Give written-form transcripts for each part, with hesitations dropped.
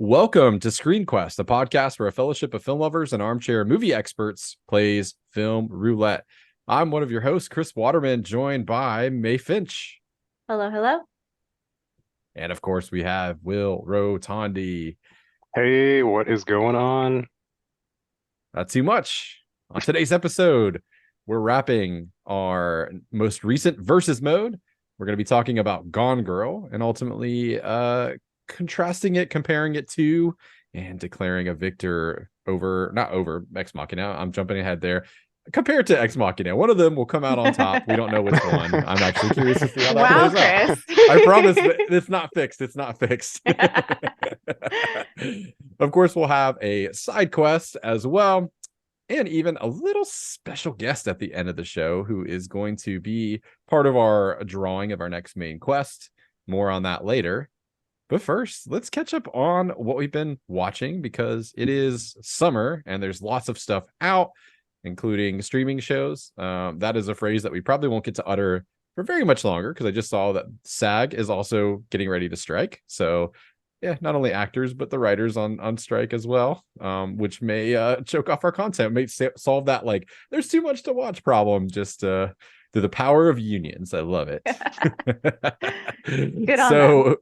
Welcome to Screen Quest, a podcast where a fellowship of film lovers and armchair movie experts plays film roulette. I'm one of your hosts, Chris Waterman, joined by May Finch. Hello, hello. And of course, we have Will Rotondi. Hey, what is going on? Not too much. On today's episode, we're wrapping our most recent versus mode. We're going to be talking about Gone Girl and ultimately contrasting it, comparing it to, and declaring a victor over, not over Ex Machina. I'm jumping ahead there. Compared to Ex Machina, one of them will come out on top. We don't know which one. I'm actually curious to see how that plays out. I promise it's not fixed. It's not fixed. Of course, we'll have a side quest as well, and even a little special guest at the end of the show who is going to be part of our drawing of our next main quest. More on that later. But first, let's catch up on what we've been watching, because it is summer and there's lots of stuff out, including streaming shows. That is a phrase that we probably won't get to utter for very much longer, because I just saw that SAG is also getting ready to strike. So yeah, not only actors, but the writers on strike as well, which may choke off our content, may solve that, like, there's too much to watch problem, just through the power of unions. I love it. Good on them.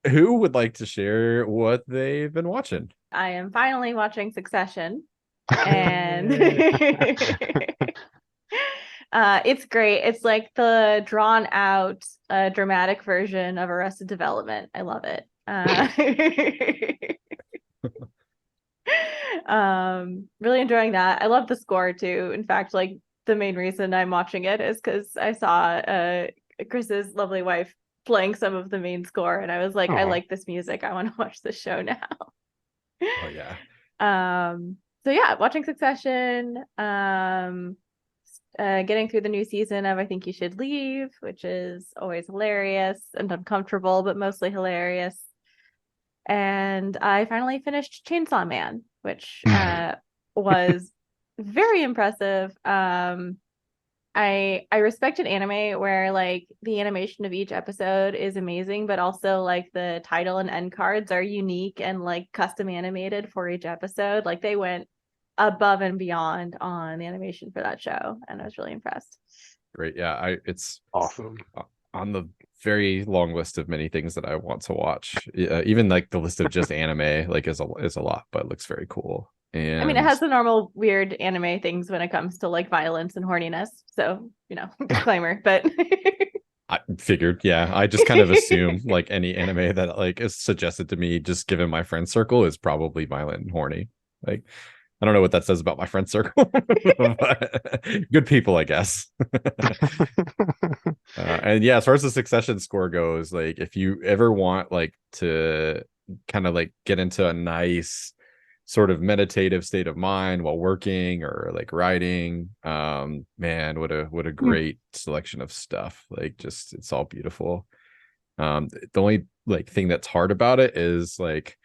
Who would like to share what they've been watching? I am finally watching Succession, and it's great. It's like the drawn out dramatic version of Arrested Development. I love it. Really enjoying that. I love the score too. In fact, like, the main reason I'm watching it is because I saw Chris's lovely wife playing some of the main score, and I was like, I like this music. I want to watch this show now. Oh yeah. So yeah, watching Succession, getting through the new season of I Think You Should Leave, which is always hilarious and uncomfortable, but mostly hilarious. And I finally finished Chainsaw Man, which was very impressive. I respect an anime where, like, the animation of each episode is amazing, but also, like, the title and end cards are unique and, like, custom animated for each episode. Like, they went above and beyond on the animation for that show, and I was really impressed. Great. Yeah, it's Awesome. on the very long list of many things that I want to watch. Even like the list of just anime, like, is a lot, but it looks very cool. And I mean, it has the normal weird anime things when it comes to, like, violence and horniness. So, disclaimer, but I figured, yeah, I just kind of assume like any anime that, like, is suggested to me, just given my friend circle, is probably violent and horny. Like, I don't know what that says about my friend circle, but good people, I guess. And yeah, as far as the Succession score goes, like, if you ever want, like, to kind of like get into a nice sort of meditative state of mind while working or like writing, man, what a great selection of stuff. Like, just, it's all beautiful. The only, like, thing that's hard about it is, like,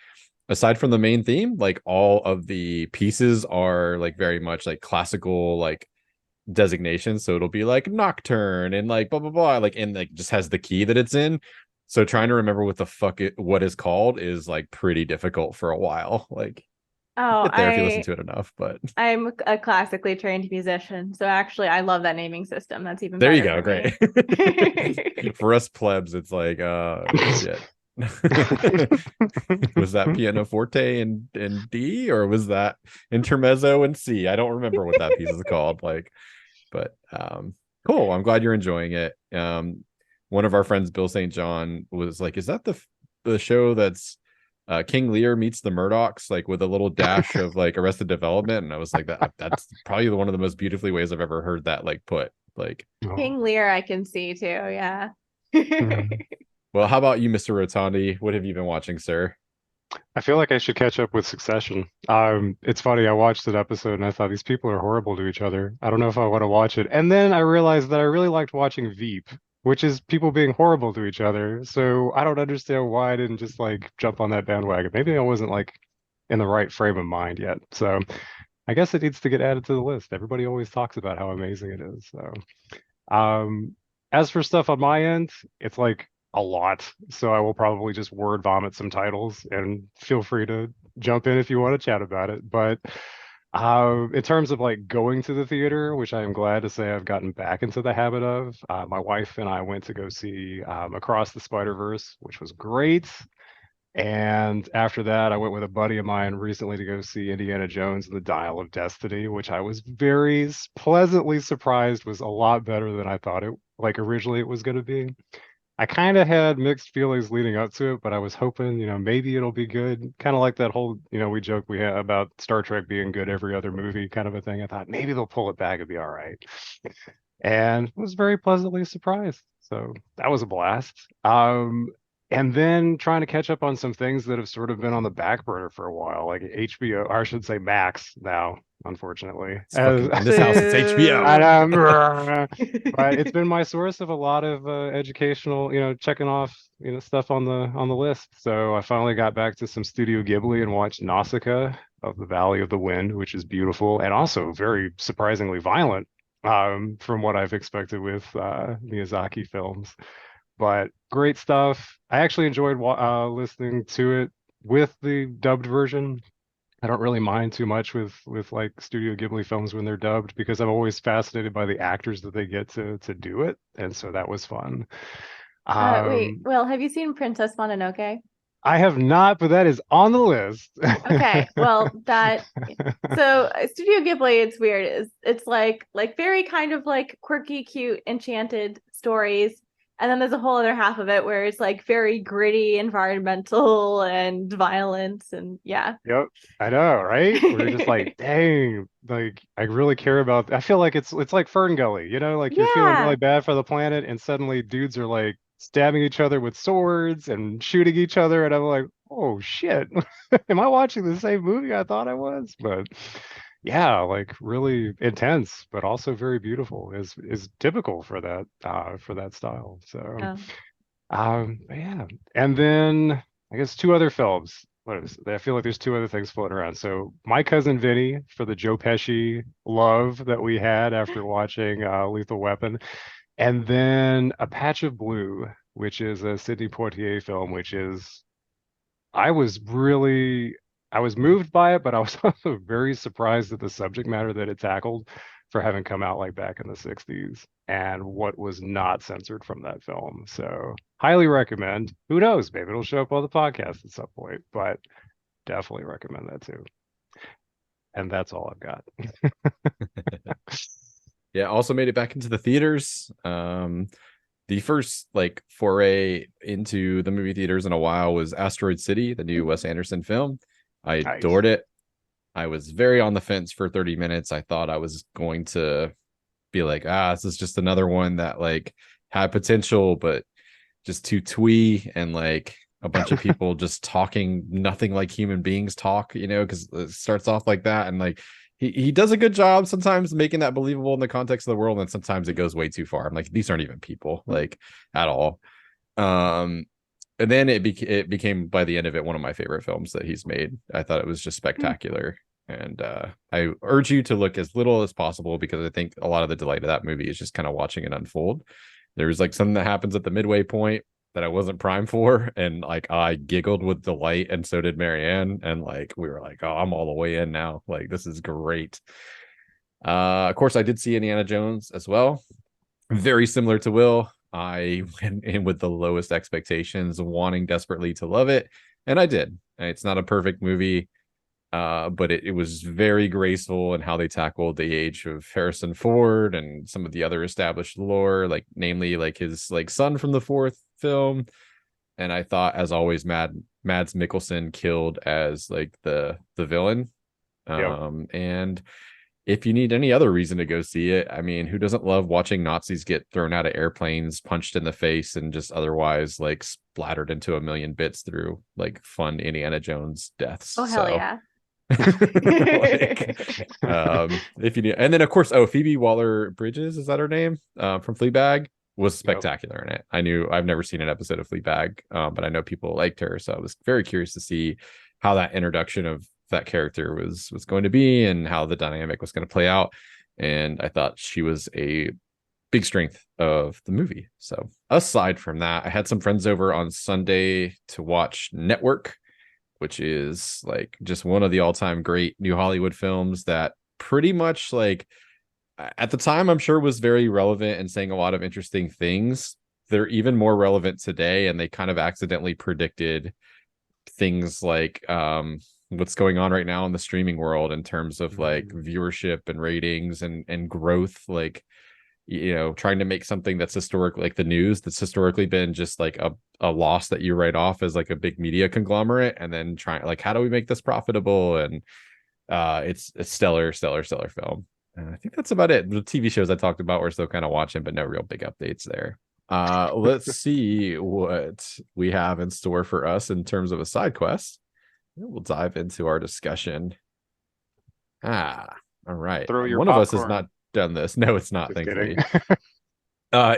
aside from the main theme, like, all of the pieces are like very much like classical, like, designations. So it'll be like nocturne and like blah blah blah, like, and like just has the key that it's in. So trying to remember what the fuck what is called is like pretty difficult for a while. Like, get there if you listen to it enough. But I'm a classically trained musician, so actually I love that naming system. That's even there you better go. Great. For us plebs, it's like shit. Was that pianoforte in D, or was that intermezzo in C? I don't remember what that piece is called. Like, but cool. I'm glad you're enjoying it. One of our friends, Bill St. John, was like, is that the show that's King Lear meets the Murdochs, like, with a little dash of like Arrested Development? And I was like, that's probably one of the most beautifully ways I've ever heard that, like, put. Like, King Lear I can see too. Yeah. Well, how about you, Mr. Rotondi? What have you been watching, sir? I feel like I should catch up with Succession. It's funny, I watched that episode and I thought these people are horrible to each other. I don't know if I want to watch it. And then I realized that I really liked watching Veep, which is people being horrible to each other. So I don't understand why I didn't just, like, jump on that bandwagon. Maybe I wasn't, like, in the right frame of mind yet. So I guess it needs to get added to the list. Everybody always talks about how amazing it is. So as for stuff on my end, it's like a lot. So I will probably just word vomit some titles, and feel free to jump in if you want to chat about it. But in terms of like going to the theater, which I am glad to say I've gotten back into the habit of, my wife and I went to go see Across the Spider-Verse, which was great. And after that, I went with a buddy of mine recently to go see Indiana Jones and the Dial of Destiny, which I was very pleasantly surprised was a lot better than I thought it like originally it was going to be. I kind of had mixed feelings leading up to it, but I was hoping, maybe it'll be good. Kind of like that whole, we joke we had about Star Trek being good every other movie kind of a thing. I thought maybe they'll pull it back and be all right. And was very pleasantly surprised. So that was a blast. And then trying to catch up on some things that have sort of been on the back burner for a while, like HBO, or I should say Max now, unfortunately. It's fucking in this house. It's I HBO. know, but it's been my source of a lot of educational, checking off, stuff on the list. So I finally got back to some Studio Ghibli and watched Nausicaa of the Valley of the Wind, which is beautiful and also very surprisingly violent, from what I've expected with Miyazaki films. But great stuff. I actually enjoyed listening to it with the dubbed version. I don't really mind too much with like Studio Ghibli films when they're dubbed, because I'm always fascinated by the actors that they get to do it, and so that was fun. Wait, Um, Will, have you seen Princess Mononoke? I have not, but that is on the list. Okay, well, Studio Ghibli, it's weird. It's like very kind of like quirky, cute, enchanted stories. And then there's a whole other half of it where it's like very gritty, environmental and violence, and yeah. Yep, I know, right? We're just like, dang, like I really care about. I feel like it's like Fern Gully, like you're feeling really Yeah. bad for the planet, and suddenly dudes are like stabbing each other with swords and shooting each other, and I'm like, oh shit, am I watching the same movie I thought I was? But yeah, like really intense, but also very beautiful, is typical for that style. So. Oh. Yeah. And then I guess two other films. I feel like there's two other things floating around. So My Cousin Vinny, for the Joe Pesci love that we had after watching Lethal Weapon, and then A Patch of Blue, which is a Sidney Poitier film, which is I was really I was moved by it, but I was also very surprised at the subject matter that it tackled for having come out like back in the 60s and what was not censored from that film. So highly recommend. Who knows? Maybe it'll show up on the podcast at some point, but definitely recommend that too. And that's all I've got. Yeah, also made it back into the theaters. The first like foray into the movie theaters in a while was Asteroid City, the new Wes Anderson film. I Nice. adored it. I was very on the fence for 30 minutes. I thought I was going to be like, this is just another one that like had potential, but just too twee and like a bunch of people just talking nothing like human beings talk, because it starts off like that. And like he does a good job sometimes making that believable in the context of the world. And sometimes it goes way too far. I'm like, these aren't even people like at all. And then it became by the end of it one of my favorite films that he's made. I thought it was just spectacular. And I urge you to look as little as possible, because I think a lot of the delight of that movie is just kind of watching it unfold. There's like something that happens at the midway point that I wasn't primed for, and like I giggled with delight, and so did Marianne, and like we were like, oh, I'm all the way in now. Like this is great. Of course, I did see Indiana Jones as well. Very similar to Will. I went in with the lowest expectations, wanting desperately to love it, and I did. It's not a perfect movie, but it was very graceful in how they tackled the age of Harrison Ford and some of the other established lore, like namely like his like son from the fourth film. And I thought, as always, Mads Mikkelsen killed as like the villain. Yep. And if you need any other reason to go see it, I mean, who doesn't love watching Nazis get thrown out of airplanes, punched in the face, and just otherwise like splattered into a million bits through like fun Indiana Jones deaths? Oh, hell So yeah. like, if you need, and then of course, Phoebe Waller-Bridges, is that her name? From Fleabag, was Yep. spectacular in it. I've never seen an episode of Fleabag, but I know people liked her, so I was very curious to see how that introduction of that character was going to be and how the dynamic was going to play out. And I thought she was a big strength of the movie. So aside from that, I had some friends over on Sunday to watch Network, which is like just one of the all-time great new Hollywood films that pretty much like at the time I'm sure was very relevant and saying a lot of interesting things. They're even more relevant today, and they kind of accidentally predicted things like what's going on right now in the streaming world in terms of like viewership and ratings and growth, like trying to make something that's historic, like the news, that's historically been just like a loss that you write off as like a big media conglomerate, and then trying like, how do we make this profitable? And it's a stellar film. And I think that's about it. The TV shows I talked about we're still kind of watching, but no real big updates there. Let's see what we have in store for us in terms of a side quest. We'll dive into our discussion. All right. Throw your One of us has popcorn. not done this. No, it's not, Just thankfully. kidding.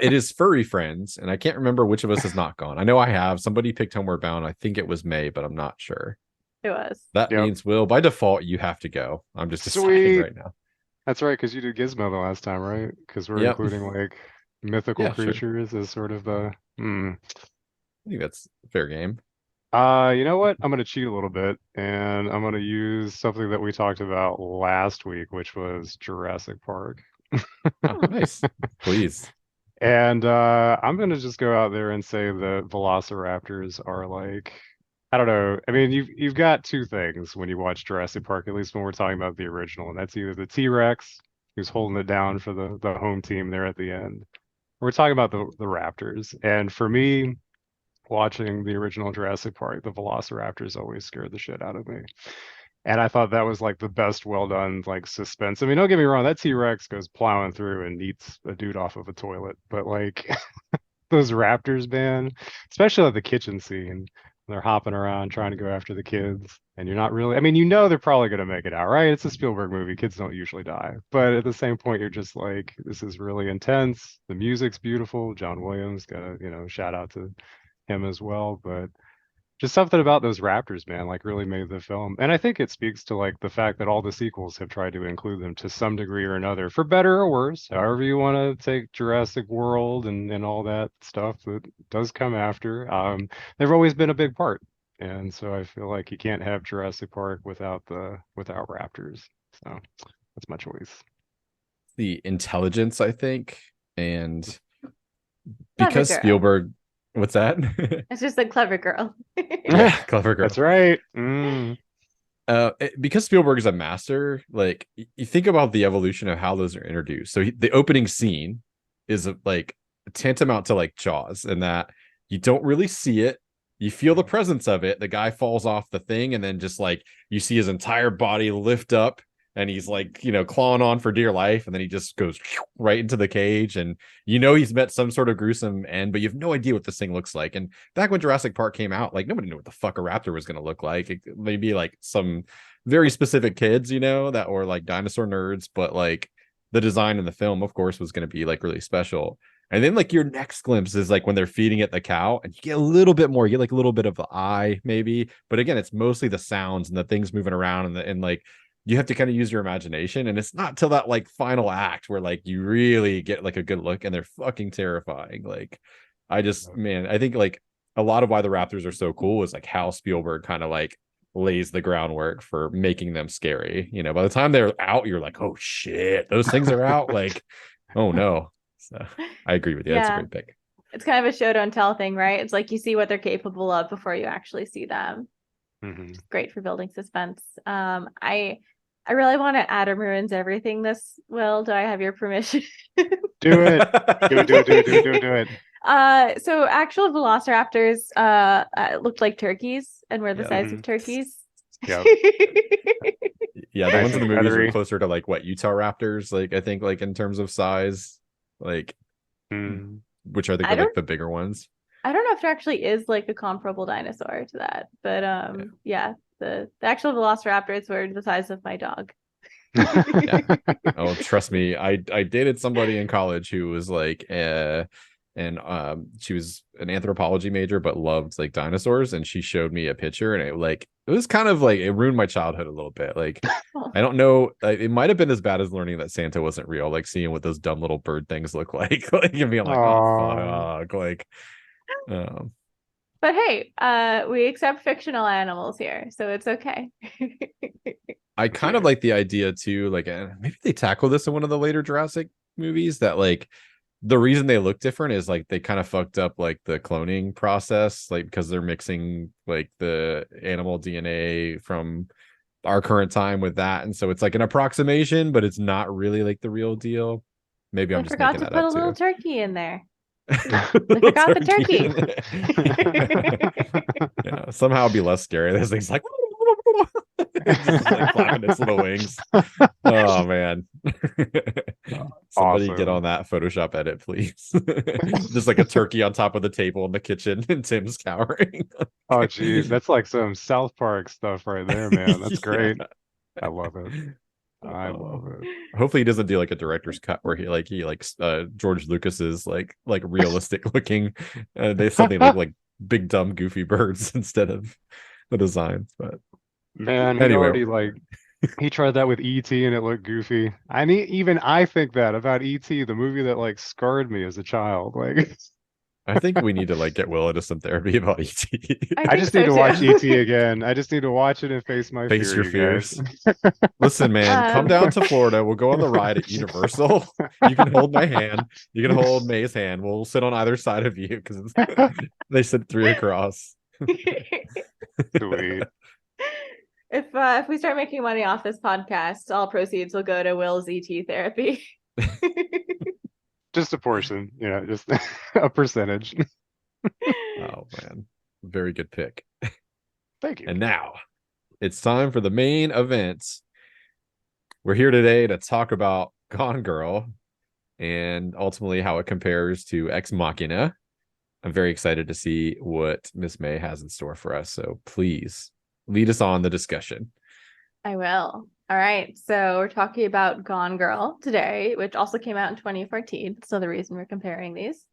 It is Furry Friends, and I can't remember which of us has not gone. I know I have. Somebody picked Homeward Bound. I think it was May, but I'm not sure. It was. That Yep. means, Will, by default, you have to go. I'm just deciding Sweet. right now. That's right, because you did Gizmo the last time, right? Because we're Yep. including like mythical Yeah, sure. creatures as sort of the. I think that's a fair game. You know what? I'm gonna cheat a little bit, and I'm gonna use something that we talked about last week, which was Jurassic Park. Oh, nice. Please. And I'm gonna just go out there and say that Velociraptors are like, I don't know. I mean, you've got two things when you watch Jurassic Park, at least when we're talking about the original, and that's either the T-Rex who's holding it down for the home team there at the end. We're talking about the Raptors, and for me, watching the original Jurassic Park, the Velociraptors always scared the shit out of me. And I thought that was like the best well done like suspense. I mean, don't get me wrong, that T-Rex goes plowing through and eats a dude off of a toilet, but like those raptors, man, especially like the kitchen scene, they're hopping around trying to go after the kids, and you're not really, I mean, they're probably gonna make it out, right? It's a Spielberg movie, kids don't usually die. But at the same point, you're just like, this is really intense. The music's beautiful. John Williams, gotta, shout out to him as well. But just something about those raptors, man, like really made the film. And I think it speaks to like the fact that all the sequels have tried to include them to some degree or another, for better or worse, however you want to take Jurassic World and all that stuff that does come after. They've always been a big part. And so I feel like you can't have Jurassic Park without raptors. So that's my choice. The intelligence, I think, and Clever because girl. Spielberg, what's that? It's just a clever girl. Yeah, clever girl. That's right. Because Spielberg is a master, like you think about the evolution of how those are introduced. So the opening scene is like tantamount to like Jaws, in that you don't really see it. You feel the presence of it. The guy falls off the thing, and then just like you see his entire body lift up, and he's like, clawing on for dear life, and then he just goes right into the cage, and he's met some sort of gruesome end, but you have no idea what this thing looks like. And back when Jurassic Park came out, like nobody knew what the fuck a raptor was going to look like. Maybe like some very specific kids, that were like dinosaur nerds, but like the design in the film, of course, was going to be like really special. And then like your next glimpse is like when they're feeding it the cow, and you get a little bit more, you get like a little bit of the eye maybe, but again, it's mostly the sounds and the things moving around, and like you have to kind of use your imagination. And it's not till that like final act where like you really get like a good look, and they're fucking terrifying. Like I think like a lot of why the Raptors are so cool is like how Spielberg kind of like lays the groundwork for making them scary. By the time they're out, you're like, oh shit, those things are out. Like, oh no. So I agree with you. That's a great pick. It's kind of a show don't tell thing, right? It's like you see what they're capable of before you actually see them. It's great for building suspense. I really want to Adam ruins everything this, Will. Do I have your permission? Do it. Do it. So actual velociraptors looked like turkeys and were the size of turkeys. Yep. Yeah, the ones in the movies are closer to like what Utah Raptors, like I think like in terms of size, like which are the bigger ones. I don't know if there actually is like a comparable dinosaur to that, but the actual velociraptors were the size of my dog. Yeah. Oh, trust me, I dated somebody in college who was like and she was an anthropology major but loved like dinosaurs, and she showed me a picture, and it was kind of like it ruined my childhood a little bit. Like Oh. I don't know, it might have been as bad as learning that Santa wasn't real, like seeing what those dumb little bird things look like, like and being like, oh Oh, fuck, like um But hey, we accept fictional animals here, so it's okay. I kind of like the idea too, like maybe they tackle this in one of the later Jurassic movies, that like the reason they look different is like they kind of fucked up like the cloning process, like because they're mixing like the animal DNA from our current time with that, and so it's like an approximation, but it's not really like the real deal. Maybe They I'm just forgot making to that put up a little too. turkey in there. They Little forgot the turkey. turkey. Yeah, somehow it'd be less scary. This thing's like just like flapping its little wings. Oh man. Somebody get awesome. on that Photoshop edit, please. Just like a turkey on top of the table in the kitchen and Tim's cowering. Oh, geez, that's like some South Park stuff right there, man. That's Yeah. great. I love it. I Uh, love it. hopefully he doesn't do like a director's cut where he likes George Lucas's like realistic looking they suddenly look like big dumb goofy birds instead of the designs. But Man, he anyway, already like he tried that with E.T. and it looked goofy. I need even I think that about E.T., the movie that like scarred me as a child. Like I think we need to like get Will into some therapy about ET. I I think just need so to watch too. E.T. again. I just need to watch it and face my Face fear, your you guys. fears. Listen, man, come Um, down to Florida. We'll go on the ride at Universal. You can hold my hand. You can hold May's hand. We'll sit on either side of you because they sit three across. Sweet. if we start making money off this podcast, all proceeds will go to Will's ET therapy. Just a portion, just a percentage. Oh man, very good pick. Thank you. And now it's time for the main event. We're here today to talk about Gone Girl and ultimately how it compares to Ex Machina. I'm very excited to see what Miss May has in store for us. So please lead us on the discussion. I will. All right. So we're talking about Gone Girl today, which also came out in 2014. So the reason we're comparing these.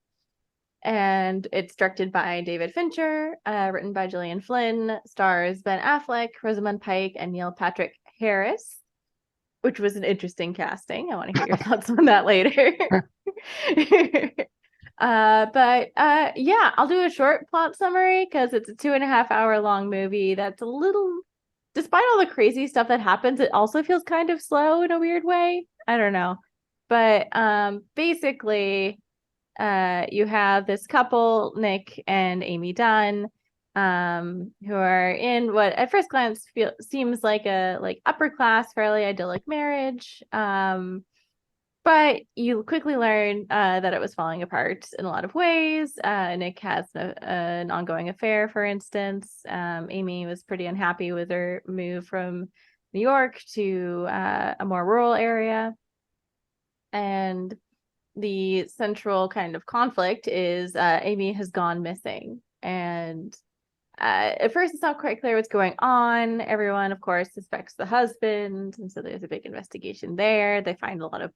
And it's directed by David Fincher, written by Gillian Flynn, stars Ben Affleck, Rosamund Pike, and Neil Patrick Harris, which was an interesting casting. I want to hear your thoughts on that later. Yeah, I'll do a short plot summary because it's a 2.5 hour long movie that's a little, despite all the crazy stuff that happens, it also feels kind of slow in a weird way. I don't know. But basically, you have this couple, Nick and Amy Dunn, who are in what at first glance seems like a upper class, fairly idyllic marriage. But you quickly learn that it was falling apart in a lot of ways. Nick has an ongoing affair, for instance. Amy was pretty unhappy with her move from New York to a more rural area. And the central kind of conflict is Amy has gone missing. And at first, it's not quite clear what's going on. Everyone, of course, suspects the husband. And so there's a big investigation there. They find a lot of,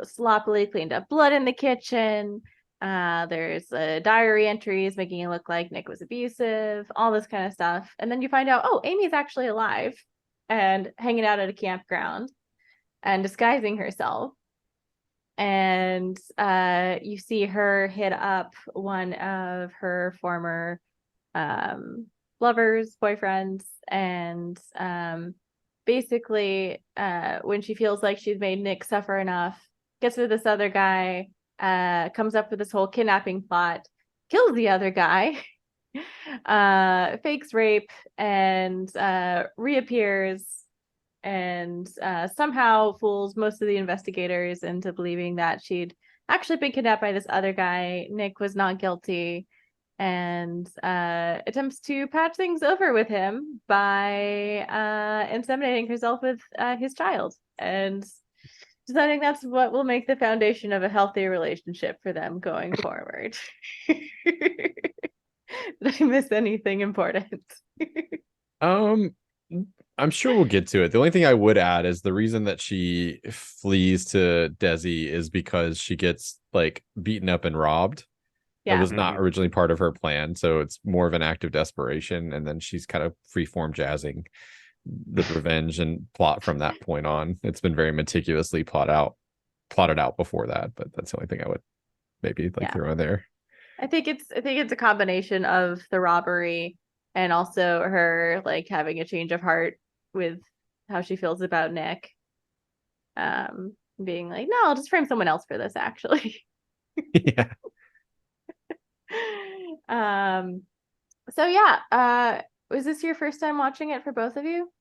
sloppily cleaned up blood in the kitchen. There's diary entries making it look like Nick was abusive, all this kind of stuff. And then you find out, oh, Amy's actually alive and hanging out at a campground and disguising herself. And you see her hit up one of her former lovers, boyfriends, and basically when she feels like she's made Nick suffer enough, gets with this other guy, comes up with this whole kidnapping plot, kills the other guy, fakes rape, and reappears and somehow fools most of the investigators into believing that she'd actually been kidnapped by this other guy. Nick was not guilty, and attempts to patch things over with him by inseminating herself with his child, and deciding that's what will make the foundation of a healthy relationship for them going forward. Did I miss anything important? Um I'm sure we'll get to it. The only thing I would add is the reason that she flees to Desi is because she gets like beaten up and robbed. That Yeah. was not Mhm. originally part of her plan, so it's more of an act of desperation, and then she's kind of freeform jazzing the revenge and plot from that point on. It's been very meticulously plotted out before that, but that's the only thing I would maybe like Yeah. throw in there. I think it's a combination of the robbery and also her like having a change of heart with how she feels about Nick. Being like, no, I'll just frame someone else for this actually. Yeah. um so yeah, was this your first time watching it for both of you?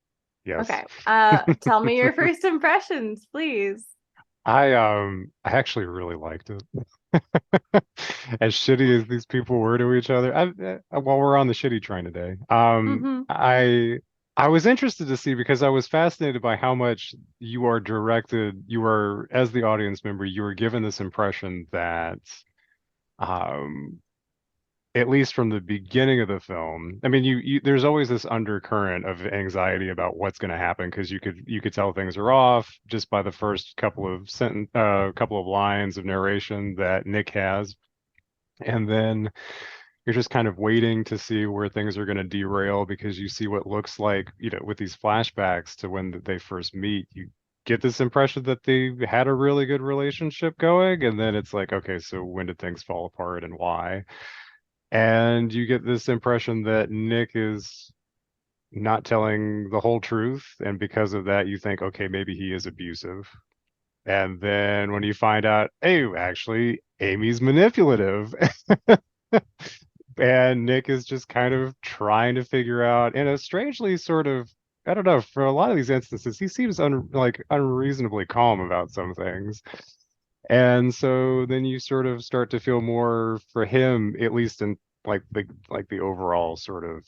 Yes. Okay. Tell me your first impressions, please. I actually really liked it. As shitty as these people were to each other, while we're on the shitty train today, Mm-hmm. I was interested to see because I was fascinated by how much you are as the audience member, you were given this impression that um at least from the beginning of the film, I mean, there's always this undercurrent of anxiety about what's going to happen because you could tell things are off just by the first couple of lines of narration that Nick has, and then you're just kind of waiting to see where things are going to derail because you see what looks like, with these flashbacks to when they first meet, you get this impression that they had a really good relationship going, and then it's like, okay, so when did things fall apart and why? And you get this impression that Nick is not telling the whole truth. And because of that, you think, okay, maybe he is abusive. And then when you find out, hey, actually, Amy's manipulative. And Nick is just kind of trying to figure out in a strangely sort of, I don't know, for a lot of these instances, he seems unreasonably calm about some things. And so then you sort of start to feel more for him, at least in like the overall sort of,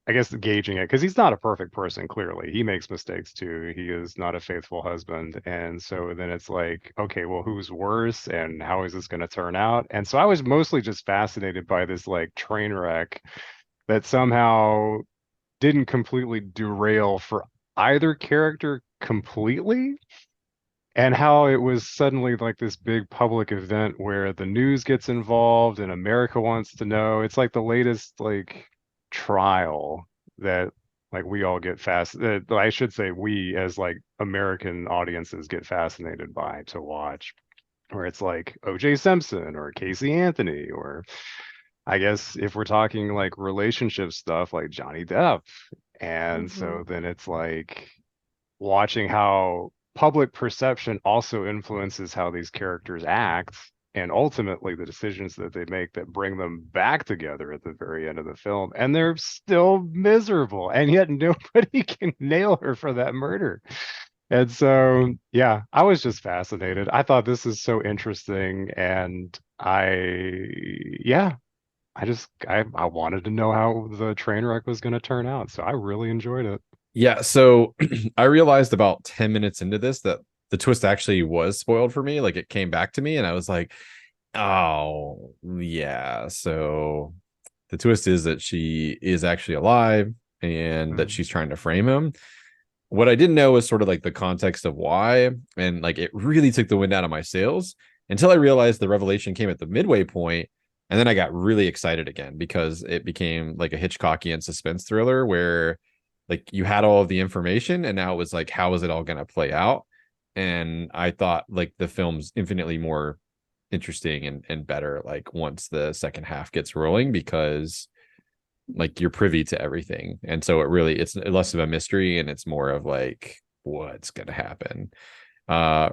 I guess, gauging it, because he's not a perfect person, clearly. He makes mistakes too. He is not a faithful husband. And so then it's like, okay, well, who's worse and how is this going to turn out? And so I was mostly just fascinated by this like train wreck that somehow didn't completely derail for either character completely, and how it was suddenly like this big public event where the news gets involved and America wants to know. It's like the latest like trial that like we all get I should say we as like American audiences get fascinated by to watch, where it's like OJ Simpson or Casey Anthony, or I guess if we're talking like relationship stuff like Johnny Depp. And Mm-hmm. so then it's like watching how public perception also influences how these characters act, and ultimately the decisions that they make that bring them back together at the very end of the film, and they're still miserable and yet nobody can nail her for that murder. And so yeah, I was just fascinated. I thought this is so interesting, and yeah, I wanted to know how the train wreck was going to turn out, so I really enjoyed it. Yeah, so I realized about 10 minutes into this that the twist actually was spoiled for me. Like it came back to me and I was like, oh, yeah. So the twist is that she is actually alive and that Mm. she's trying to frame him. What I didn't know was sort of like the context of why. And like it really took the wind out of my sails until I realized the revelation came at the midway point. And then I got really excited again because it became like a Hitchcockian suspense thriller where like you had all of the information and now it was like, how is it all going to play out? And I thought like the film's infinitely more interesting and better like once the second half gets rolling because like you're privy to everything, and so it's less of a mystery and it's more of like what's gonna happen. uh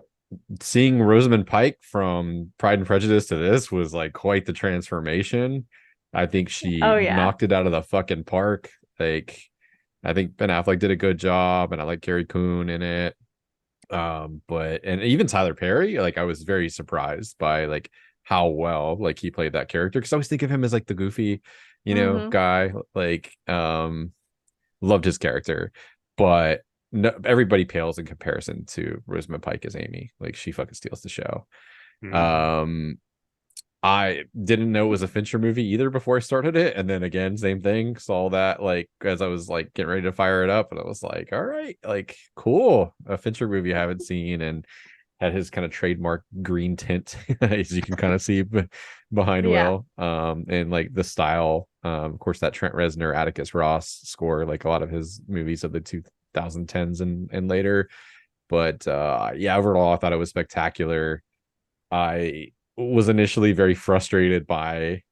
Seeing Rosamund Pike from Pride and Prejudice to this was like quite the transformation. I think she Oh yeah. knocked it out of the fucking park. Like I think Ben Affleck did a good job and I like Carrie Coon in it. But and even Tyler Perry, like I was very surprised by like how well like he played that character because I always think of him as like the goofy, Mm-hmm. guy. Like loved his character, but no, everybody pales in comparison to Rosamund Pike as Amy. Like she fucking steals the show. Mm. Um, I didn't know it was a Fincher movie either before I started it. And then again, same thing. Saw that like as I was like getting ready to fire it up, and I was like, all right, like cool. A Fincher movie I haven't seen, and had his kind of trademark green tint, as you can kind of see behind Yeah. Will. And like the style. Of course, that Trent Reznor, Atticus Ross score, like a lot of his movies of the 2010s and later. But yeah, overall, I thought it was spectacular. I was initially very frustrated by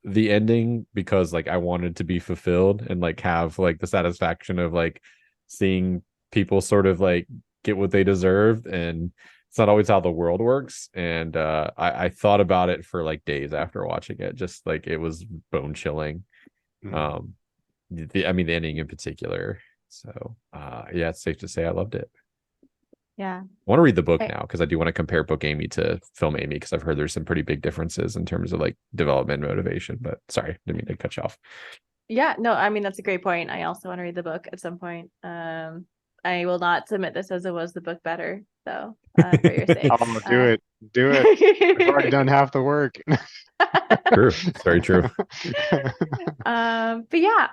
the ending because like I wanted to be fulfilled and like have like the satisfaction of like seeing people sort of like get what they deserved, and it's not always how the world works. And I thought about it for like days after watching it, just like it was bone chilling. Mm. um I mean the ending in particular. So yeah, it's safe to say I loved it. Yeah. I want to read the book I, now because I do want to compare book Amy to film Amy, because I've heard there's some pretty big differences in terms of like development motivation. But sorry, didn't mean to cut you off. yeah, no, I mean that's a great point. I also want to read the book at some point. I will not submit this as it was the book better, so for your sakes. Oh, do it. Do it. We've already done half the work. True, it's very true. But yeah,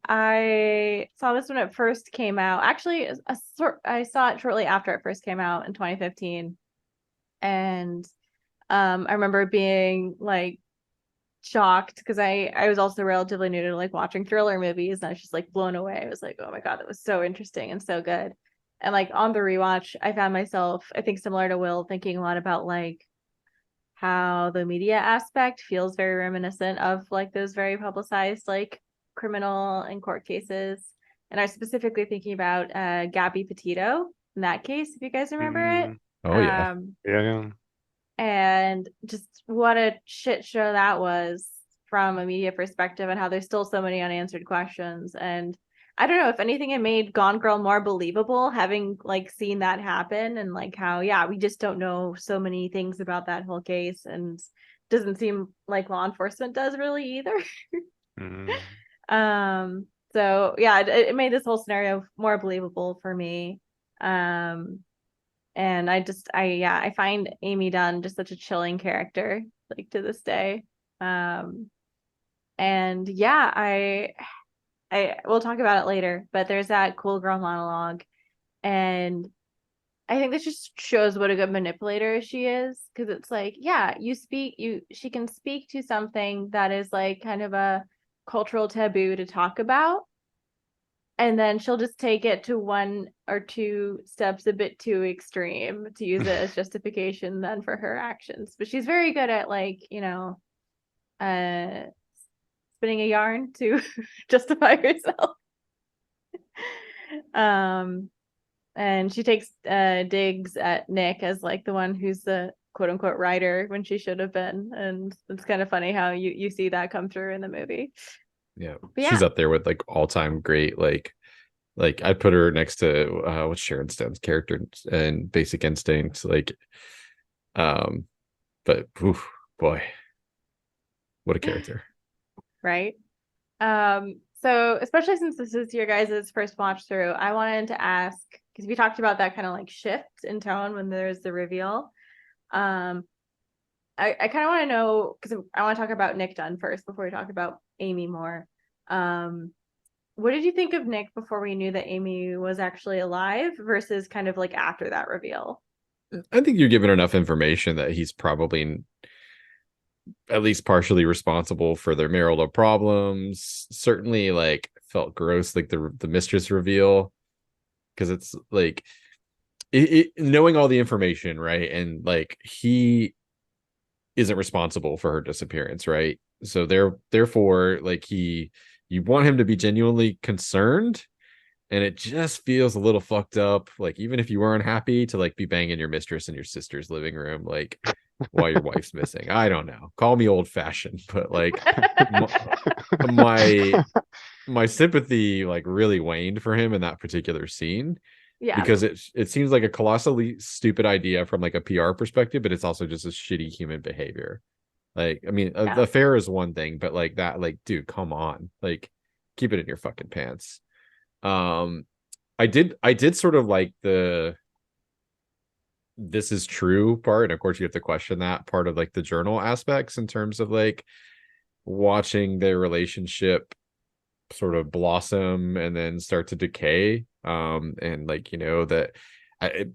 I saw this when it first came out. Actually, I saw it shortly after it first came out in 2015, and I remember being like shocked because I was also relatively new to like watching thriller movies, and I was just like blown away. I was like, oh my God, that was so interesting and so good. And like on the rewatch, I found myself, I think similar to Will, thinking a lot about like how the media aspect feels very reminiscent of like those very publicized like criminal and court cases. And I was specifically thinking about Gabby Petito in that case, if you guys remember it. Mm, Oh yeah. Um, yeah, yeah. and just what a shit show that was from a media perspective, and how there's still so many unanswered questions. And I don't know if anything, it made Gone Girl more believable, having like seen that happen, and like how, yeah, we just don't know so many things about that whole case, and doesn't seem like law enforcement does really either. Mm. So yeah, it made this whole scenario more believable for me. Um, and I find Amy Dunn just such a chilling character, like to this day. Um, and yeah, I we'll talk about it later, but there's that cool girl monologue, and I think this just shows what a good manipulator she is, because it's like, yeah, she can speak to something that is like kind of a cultural taboo to talk about, and then she'll just take it to one or two steps a bit too extreme to use it as justification then for her actions. But she's very good at like, uh spinning a yarn to justify herself. um and she takes digs at Nick as like the one who's the quote unquote writer when she should have been, and it's kind of funny how you see that come through in the movie. Yeah, But she's yeah. up there with like all-time great. Like I put her next to what's Sharon Stone's character in Basic Instinct. Like, um, but oof, boy, what a character. Right. So especially since this is your guys' first watch through, I wanted to ask, because we talked about that kind of like shift in tone when there's the reveal. Um, I kind of want to know, because I want to talk about Nick Dunn first before we talk about Amy more. Um, what did you think of Nick before we knew that Amy was actually alive versus kind of like after that reveal? I think you're given enough information that he's probably at least partially responsible for their marital problems. Certainly, like felt gross, like the mistress reveal, because it's like knowing all the information, right? And like he isn't responsible for her disappearance, right? So therefore, like you want him to be genuinely concerned, and it just feels a little fucked up. Like even if you weren't happy to like be banging your mistress in your sister's living room, like while your wife's missing. I don't know. Call me old fashioned, but like my, my my sympathy like really waned for him in that particular scene, Yeah. because it seems like a colossally stupid idea from like a PR perspective, but it's also just a shitty human behavior. Like, I mean, Yeah. the affair is one thing, but like that, like, dude, come on, like, keep it in your fucking pants. Um, I did sort of like this is true part. And of course, you have to question that part of like the journal aspects in terms of like watching their relationship sort of blossom and then start to decay. And like, that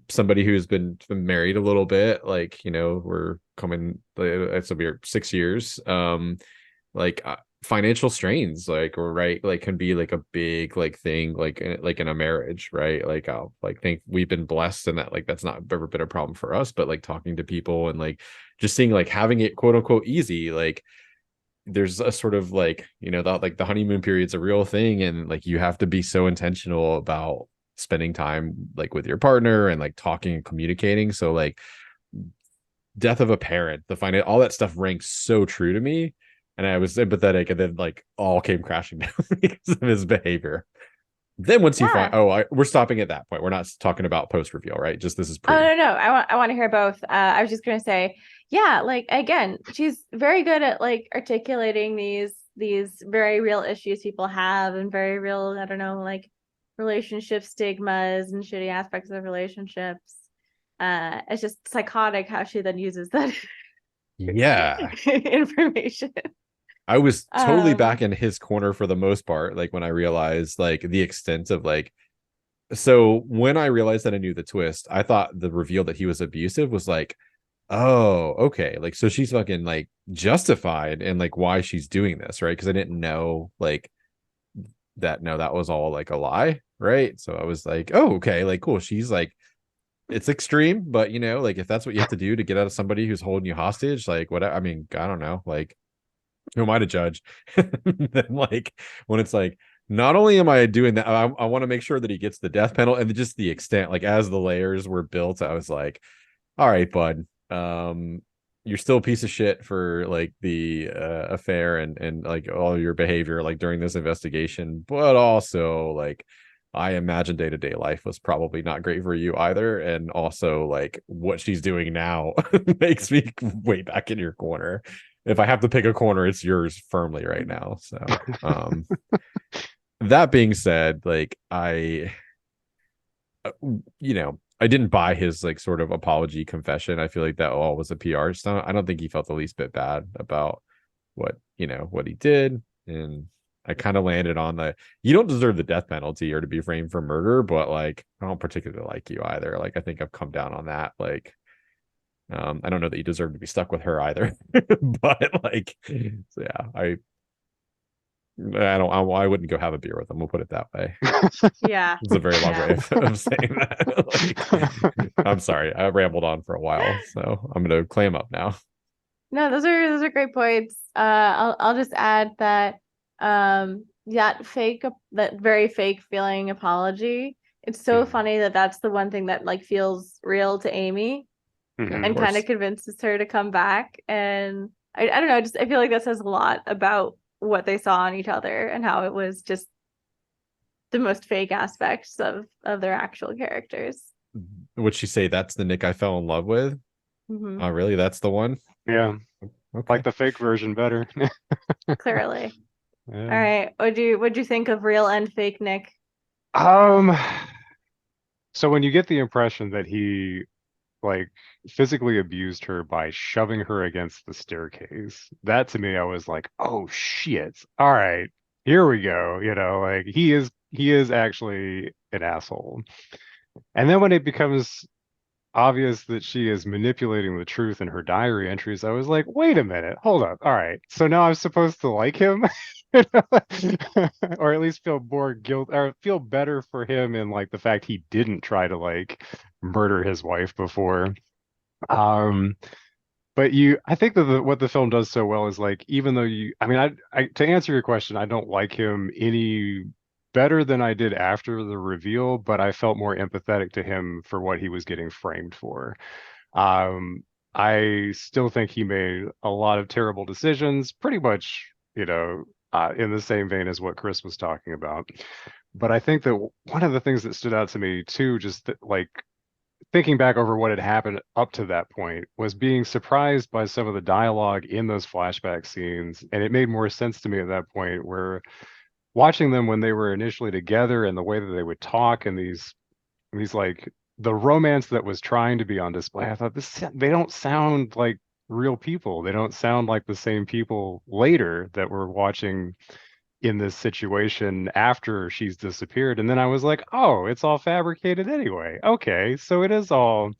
somebody who's been married a little bit, like, we're coming, it's a weird 6 years. Like financial strains, like, or right, like can be like a big like thing, like in a marriage, right? Like I'll like think we've been blessed and that like that's not ever been a problem for us, but like talking to people and like just seeing like having it quote unquote easy, like there's a sort of like that like the honeymoon period's a real thing, and like you have to be so intentional about spending time like with your partner and like talking and communicating. So like death of a parent, the final, all that stuff rang so true to me, and I was sympathetic, and then like all came crashing down because of his behavior. Then once you find, Yeah. we're stopping at that point. We're not talking about post reveal, right? Just this is Oh pre. no, I want to hear both. I was just gonna say, yeah, like again, she's very good at like articulating these very real issues people have and very real, I don't know, like relationship stigmas and shitty aspects of relationships. It's just psychotic how she then uses that Yeah, information. I was totally back Um, in his corner for the most part. Like when I realized like the extent of like, so when I realized that I knew the twist, I thought the reveal that he was abusive was like, oh, okay. Like, so she's fucking like justified in like why she's doing this, right? Because I didn't know like that, no, that was all like a lie, right? So I was like, oh, okay, like cool. She's like, it's extreme, but like if that's what you have to do to get out of somebody who's holding you hostage, like what I mean, I don't know, like who am I to judge? Then like when it's like, not only am I doing that, I want to make sure that he gets the death penalty, and just the extent, like as the layers were built, I was like, all right, bud, you're still a piece of shit for like the affair and like all your behavior like during this investigation, but also like I imagine day-to-day life was probably not great for you either, and also like what she's doing now makes me way back in your corner. If I have to pick a corner, it's yours firmly right now. So that being said, like I didn't buy his like sort of apology confession. I feel like that all was a PR stunt. I don't think he felt the least bit bad about what he did. And I kind of landed on the, you don't deserve the death penalty or to be framed for murder, but like I don't particularly like you either. Like I think I've come down on that. Like I don't know that you deserve to be stuck with her either. But like so yeah, I wouldn't go have a beer with him. We'll put it that way. yeah, It's a very long way yeah. of saying that. Like, I'm sorry, I rambled on for a while, so I'm gonna clam up now. No, those are great points. I'll just add that that very fake feeling apology. It's so Mhm. funny that that's the one thing that like feels real to Amy Yeah, of Mhm. and kind of course. convinces her to come back. And I don't know, just I feel like that says a lot about what they saw in each other and how it was just the most fake aspects of their actual characters. Would she say that's the Nick I fell in love with? Hmm. Oh, really? That's the one? Yeah, like Okay. the fake version better. Clearly. All Yeah. right. What'd you think of real and fake Nick? Um, so when you get the impression that he like physically abused her by shoving her against the staircase, that to me I was like, oh shit. All right, here we go. Like he is actually an asshole. And then when it becomes obvious that she is manipulating the truth in her diary entries, I was like, wait a minute, hold up. All right. So now I'm supposed to like him? Or at least feel more guilt or feel better for him in like the fact he didn't try to like murder his wife before. Um, but I think that what the film does so well is like, even though I mean, to answer your question, I don't like him any better than I did after the reveal, but I felt more empathetic to him for what he was getting framed for. Um, I still think he made a lot of terrible decisions, pretty much, in the same vein as what Chris was talking about. But I think that one of the things that stood out to me too, just that, like thinking back over what had happened up to that point, was being surprised by some of the dialogue in those flashback scenes. And it made more sense to me at that point, where watching them when they were initially together and the way that they would talk and these like the romance that was trying to be on display, I thought they don't sound like real people. They don't sound like the same people later that we're watching in this situation after she's disappeared. And then I was like, oh, it's all fabricated anyway. Okay, so it is all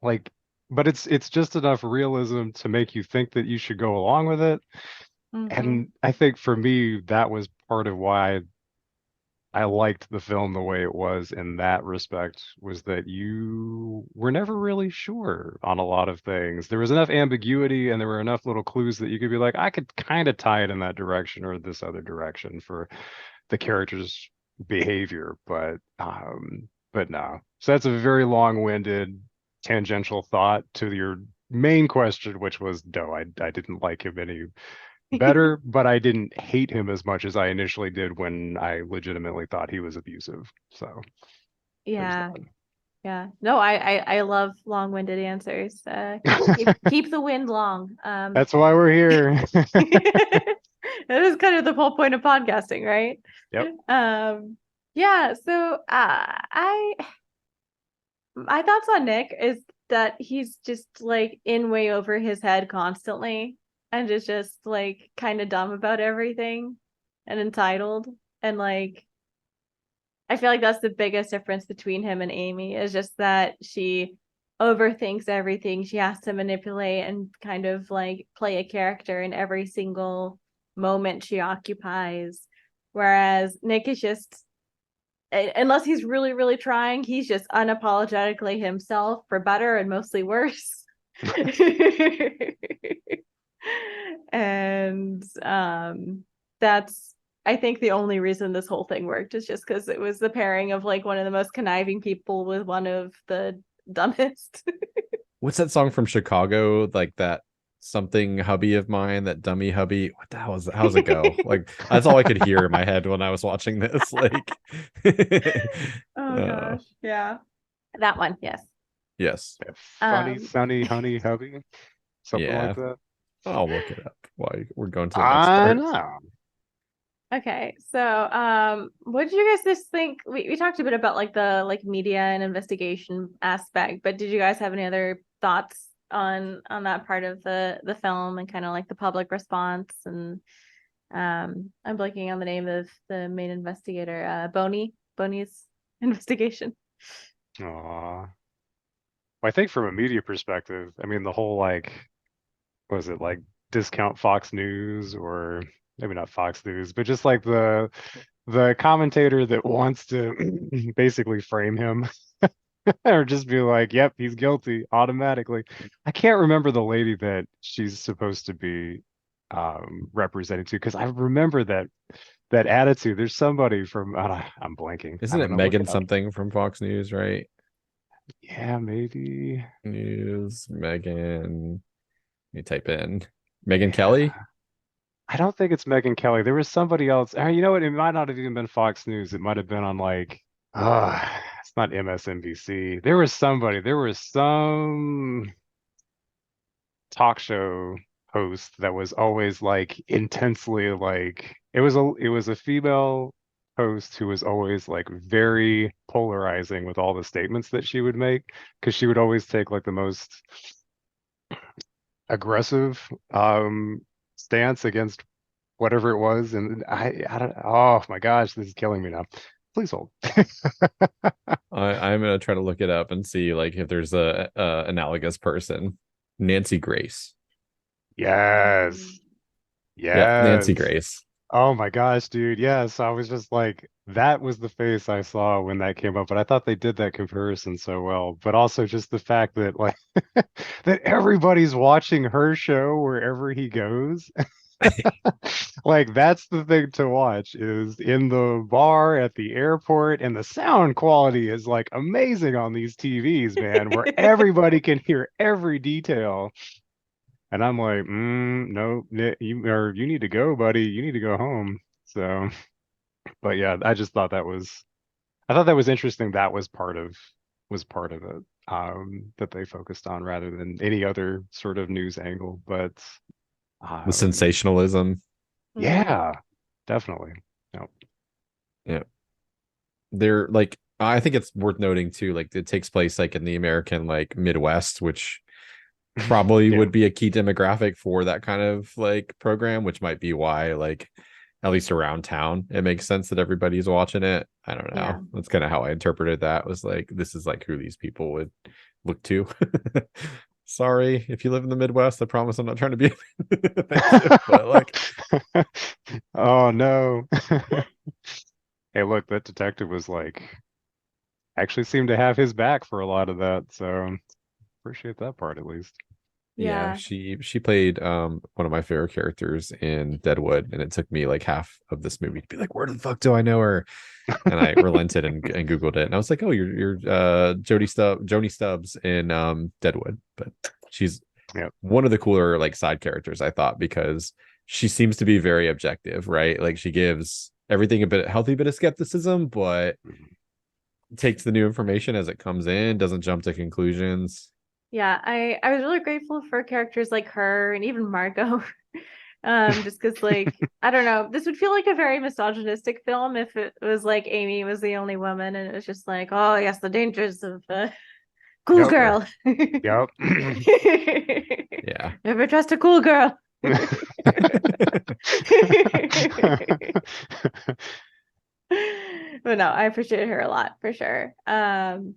like, but it's just enough realism to make you think that you should go along with it. Hmm. And I think for me, that was part of why I liked the film the way it was in that respect, was that you were never really sure on a lot of things. There was enough ambiguity and there were enough little clues that you could be like, I could kind of tie it in that direction or this other direction for the character's behavior, but no. So that's a very long-winded tangential thought to your main question, which was no, I didn't like him any better, but I didn't hate him as much as I initially did when I legitimately thought he was abusive. So there's Yeah. Yeah. No, I love long-winded answers. Keep the wind long. that's why we're here. That is kind of the whole point of podcasting, right? Yep. Yeah, so I my thoughts on Nick is that he's just like in way over his head constantly and is just like kind of dumb about everything and entitled. And like I feel like that's the biggest difference between him and Amy is just that she overthinks everything. She has to manipulate and kind of like play a character in every single moment she occupies. Whereas Nick is just, unless he's really, really trying, he's just unapologetically himself for better and mostly worse. And that's I think the only reason this whole thing worked is just because it was the pairing of like one of the most conniving people with one of the dumbest. What's that song from Chicago? Like that something hubby of mine, that dummy hubby. What the hell is that? How's it go? Like that's all I could hear in my head when I was watching this. Like, Oh gosh, yeah, that one, yes. yes, Funny, Um, sunny, honey, hubby, something like yeah. that. I'll look it up while we're going to the next I part. know. okay, so what did you guys just think? We talked a bit about like the like media and investigation aspect, but did you guys have any other thoughts on that part of the film and kind of like the public response? And I'm blanking on the name of the main investigator, Boney's investigation. Aw. I think from a media perspective, I mean, the whole like, was it like discount Fox News or maybe not Fox News, but just like the commentator that wants to basically frame him or just be like, yep, he's guilty automatically. I can't remember the lady that she's supposed to be representing to because I remember that attitude. There's somebody from I'm blanking. I Isn't don't it know. Look Megan it up. something from Fox News, right? Yeah, maybe. News, Megan. Let me type in Megan Yeah. Kelly. I don't think it's Megan Kelly. There was somebody else. You know what? It might not have even been Fox News. It might have been on like, it's not MSNBC. There was some talk show host that was always like intensely like it was a female host who was always like very polarizing with all the statements that she would make because she would always take like the most aggressive stance against whatever it was. And I don't, oh my gosh, this is killing me now. Please hold. I'm gonna try to look it up and see like if there's a analogous person. Nancy Grace. Yes. Yep, Nancy Yes. Grace. Oh my gosh, dude. Yes. I was just like, that was the face I saw when that came up. But I thought they did that comparison so well. But also just the fact that like that everybody's watching her show wherever he goes. Like that's the thing to watch is in the bar at the airport, and the sound quality is like amazing on these TVs, man, where everybody can hear every detail. And I'm like, no, you need to go, buddy. You need to go home. So, but yeah, I thought that was interesting. That was part of it that they focused on rather than any other sort of news angle. But The um, sensationalism. Mhm. yeah, definitely. No. Yeah. They're like I think it's worth noting too, like it takes place like in the American like Midwest, which probably Yeah. would be a key demographic for that kind of like program, which might be why like at least around town it makes sense that everybody's watching it. I don't Yeah. know. That's kind of how I interpreted that. Was like this is like who these people would look to. Sorry if you live in the Midwest. I promise I'm not trying to be offensive, but like Oh no. Hey, look, that detective was like actually seemed to have his back for a lot of that, so appreciate that part at least. yeah, Yeah. she played one of my favorite characters in Deadwood, and it took me like half of this movie to be like, where the fuck do I know her? And I relented and Googled it, and I was like, oh, you're Joni Stubbs in Deadwood, but she's Yep. one of the cooler like side characters I thought because she seems to be very objective, right? Like she gives everything a bit healthy bit of skepticism, but Mhm. Mm-hmm. takes the new information as it comes in, doesn't jump to conclusions. Yeah, I was really grateful for characters like her and even Margot. Just because like I don't know, this would feel like a very misogynistic film if it was like Amy was the only woman and it was just like, oh yes, the dangers of cool Yep. Sure. girl. Yep. Yeah. Never trust a cool girl. But no, I appreciate her a lot for sure. And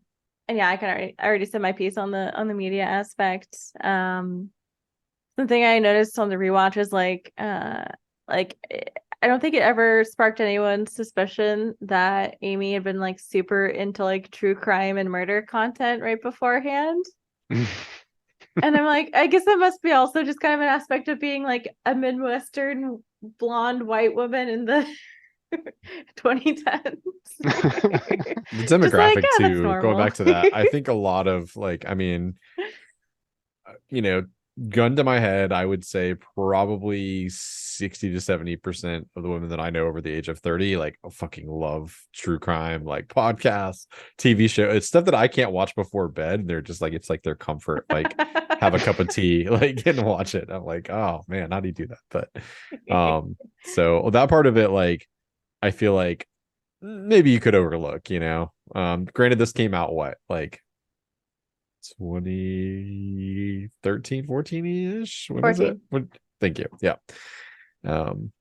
yeah, I already said my piece on the media aspect. Something I noticed on the rewatch was like I don't think it ever sparked anyone's suspicion that Amy had been like super into like true crime and murder content right beforehand. And I'm like, I guess that must be also just kind of an aspect of being like a Midwestern blonde white woman in the 2010s. The Just like, demographic yeah, that's too, going normal. back to that, I think a lot of like, I mean, you know, gun to my head, I would say probably 60 to 70% of the women that I know over the age of 30 like fucking love true crime, like podcasts, TV show. It's stuff that I can't watch before bed. They're just like it's like their comfort, like have a cup of tea, like and watch it. I'm like, oh man, how do you do that? So that part of it, like I feel like maybe you could overlook, you know. Granted, this came out what, like 2013, 14-ish? When is it? 14. Thank you. Yeah. Um,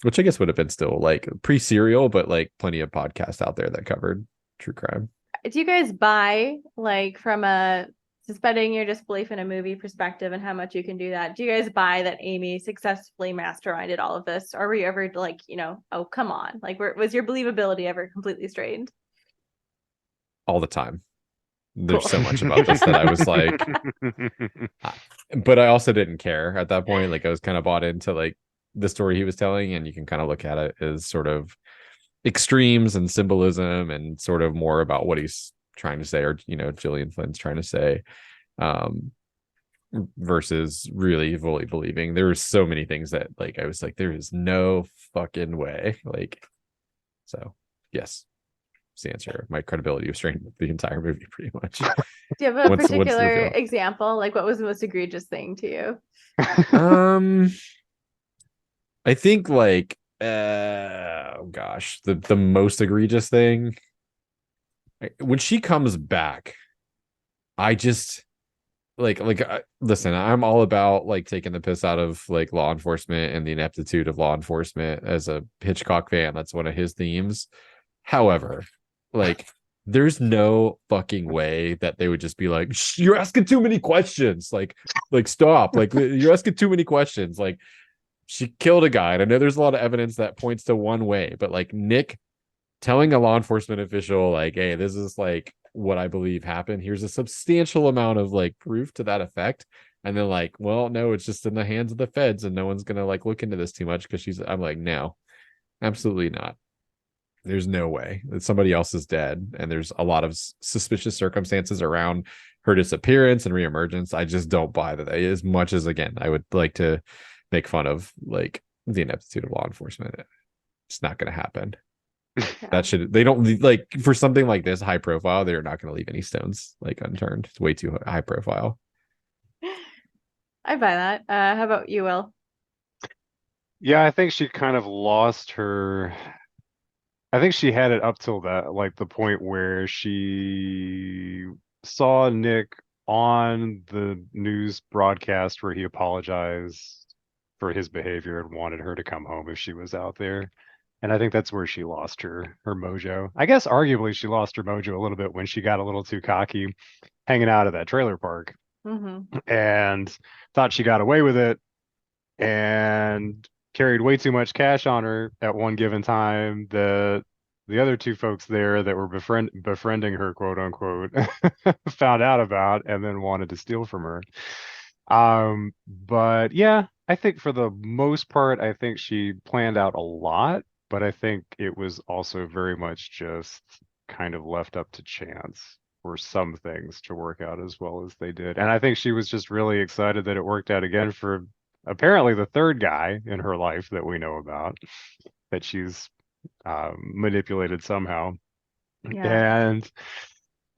which I guess would have been still like pre-serial, but like plenty of podcasts out there that covered true crime. Do you guys buy like from a suspending your disbelief in a movie perspective and how much you can do that? Do you guys buy that Amy successfully masterminded all of this? Or were you ever like, oh, come on. Like, was your believability ever completely strained? All the time. There's Cool. so much about this that I was like, but I also didn't care at that point. Like I was kind of bought into like the story he was telling, and you can kind of look at it as sort of extremes and symbolism and sort of more about what he's trying to say, or Gillian Flynn's trying to say, um versus really fully believing. There were so many things that like I was like, there is no fucking way. Like, so yes, it's the answer. My credibility was strained the entire movie pretty much. Do you have a Once the particular reveal. example? Like, what was the most egregious thing to you? um I think like oh gosh, the most egregious thing when she comes back, I just listen, I'm all about like taking the piss out of like law enforcement and the ineptitude of law enforcement. As a Hitchcock fan, that's one of his themes. However, like there's no fucking way that they would just be like, you're asking too many questions, like stop, like you're asking too many questions. Like she killed a guy, and I know there's a lot of evidence that points to one way, but like Nick telling a law enforcement official like, hey, this is like what I believe happened, here's a substantial amount of like proof to that effect, and then like, well, no, it's just in the hands of the feds and no one's gonna like look into this too much because I'm like, no, absolutely not. There's no way that somebody else is dead, and there's a lot of suspicious circumstances around her disappearance and reemergence. I just don't buy that. As much as, again, I would like to make fun of like the ineptitude of law enforcement, it's not going to happen. Yeah. They don't like, for something like this high profile, they're not going to leave any stones like unturned. It's way too high profile. I buy that. How about you, Will? Yeah, I think she kind of lost her I think she had it up till that, like the point where she saw Nick on the news broadcast where he apologized for his behavior and wanted her to come home if she was out there. And I think that's where she lost her mojo. I guess arguably she lost her mojo a little bit when she got a little too cocky hanging out at that trailer park Hmm. and thought she got away with it and carried way too much cash on her at one given time. The other two folks there that were befriending her, quote unquote, found out about and then wanted to steal from her. But yeah, I think for the most part, I think she planned out a lot, but I think it was also very much just kind of left up to chance for some things to work out as well as they did. And I think she was just really excited that it worked out again for apparently the third guy in her life that we know about that she's manipulated somehow. Yeah. And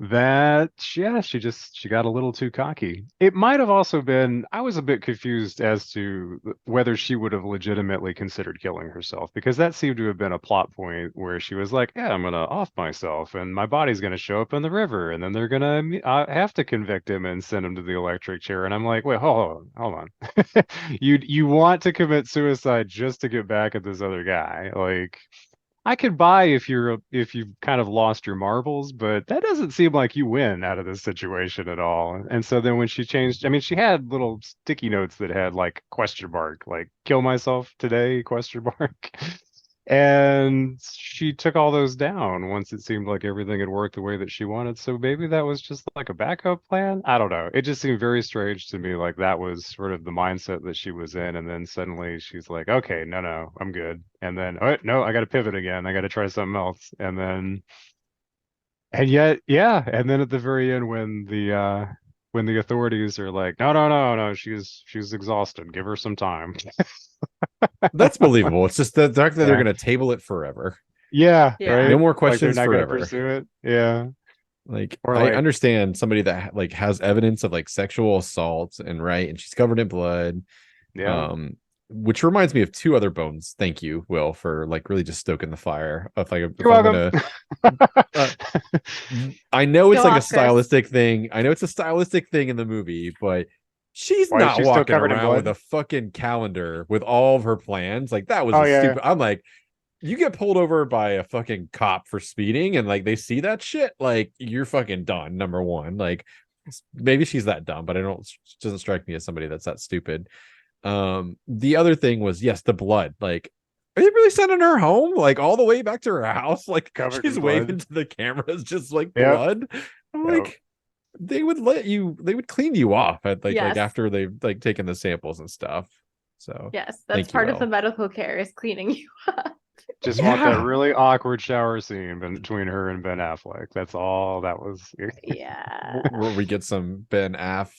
that, yeah, she got a little too cocky. It might have also been, I was a bit confused as to whether she would have legitimately considered killing herself, because that seemed to have been a plot point where she was like, yeah, I'm gonna off myself and my body's gonna show up in the river and then they're gonna have to convict him and send him to the electric chair. And I'm like, wait, hold on. You want to commit suicide just to get back at this other guy? Like, I could buy if you've kind of lost your marbles, but that doesn't seem like you win out of this situation at all. And so then when she changed, I mean, she had little sticky notes that had like question mark, like kill myself today, question mark. And she took all those down once it seemed like everything had worked the way that she wanted. So maybe that was just like a backup plan. I don't know. It just seemed very strange to me. Like that was sort of the mindset that she was in. And then suddenly she's like, okay, no, I'm good. And then, oh, no, I got to pivot again. I got to try something else. And then, and yet, yeah. And then at the very end, when the authorities are like, no, she's exhausted. Give her some time. That's believable. It's just the fact that they're Yeah. going to table it forever. Yeah, Yeah. No right. more Like they're questions not going to forever. pursue it. Yeah. Like Or I like, understand somebody that like has evidence of like sexual assault and right, and she's covered in blood. yeah, Um, which reminds me of two other bones. Thank you, Will, for like really just stoking the fire. If you're I'm welcome. gonna, uh, I know it's Go like a off, Chris. stylistic thing. I know it's a stylistic thing in the movie, but she's Why is not she still walking covered in around with blood? a fucking calendar with all of her plans. Like that was Oh a yeah. stupid. I'm like, you get pulled over by a fucking cop for speeding and like they see that shit, like you're fucking done. Number one, like maybe she's that dumb, but I don't, doesn't strike me as somebody that's that stupid. The other thing was, yes, the blood. Like, are they really sending her home? Like all the way back to her house? Like Covered in she's waving blood. to the cameras, just like Yep. blood. I'm Yep. like, they would clean you off at like Yes. after they've like taken the samples and stuff. So Yes. That's thank you, part of the Will. medical care is cleaning you up. Just want that Yeah. really awkward shower scene between her and Ben Affleck. That's all that was. Yeah. Where we get some Ben Aff,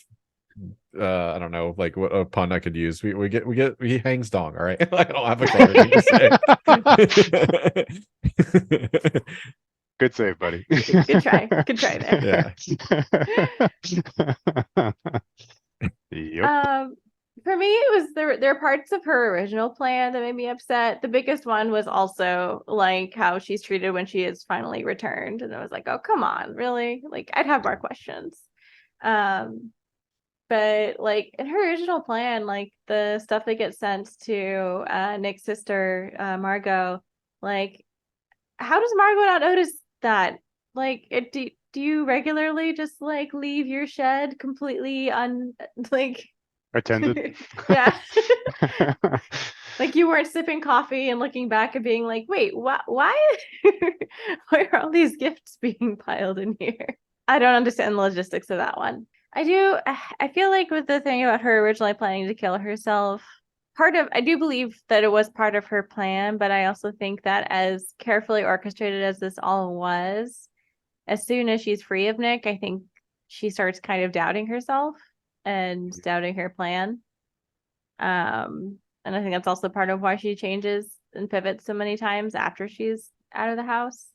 I don't know like what a pun I could use. We hangs dong. All right. I don't have a clever thing to say. Good save, buddy. Good try. Good try there. Yeah. Yep. Um, for me, it was there are parts of her original plan that made me upset. The biggest one was also like how she's treated when she is finally returned, and I was like, oh come on, really? Like I'd have more questions. Um, but like in her original plan, like the stuff that gets sent to Nick's sister, Margot, like how does Margot not notice that? Like, do you regularly just like leave your shed completely like Attended. yeah. Like you weren't sipping coffee and looking back and being like, wait, why why are all these gifts being piled in here? I don't understand the logistics of that one. I feel like with the thing about her originally planning to kill herself, I do believe that it was part of her plan, but I also think that as carefully orchestrated as this all was, as soon as she's free of Nick, I think she starts kind of doubting herself and doubting her plan. And I think that's also part of why she changes and pivots so many times after she's out of the house.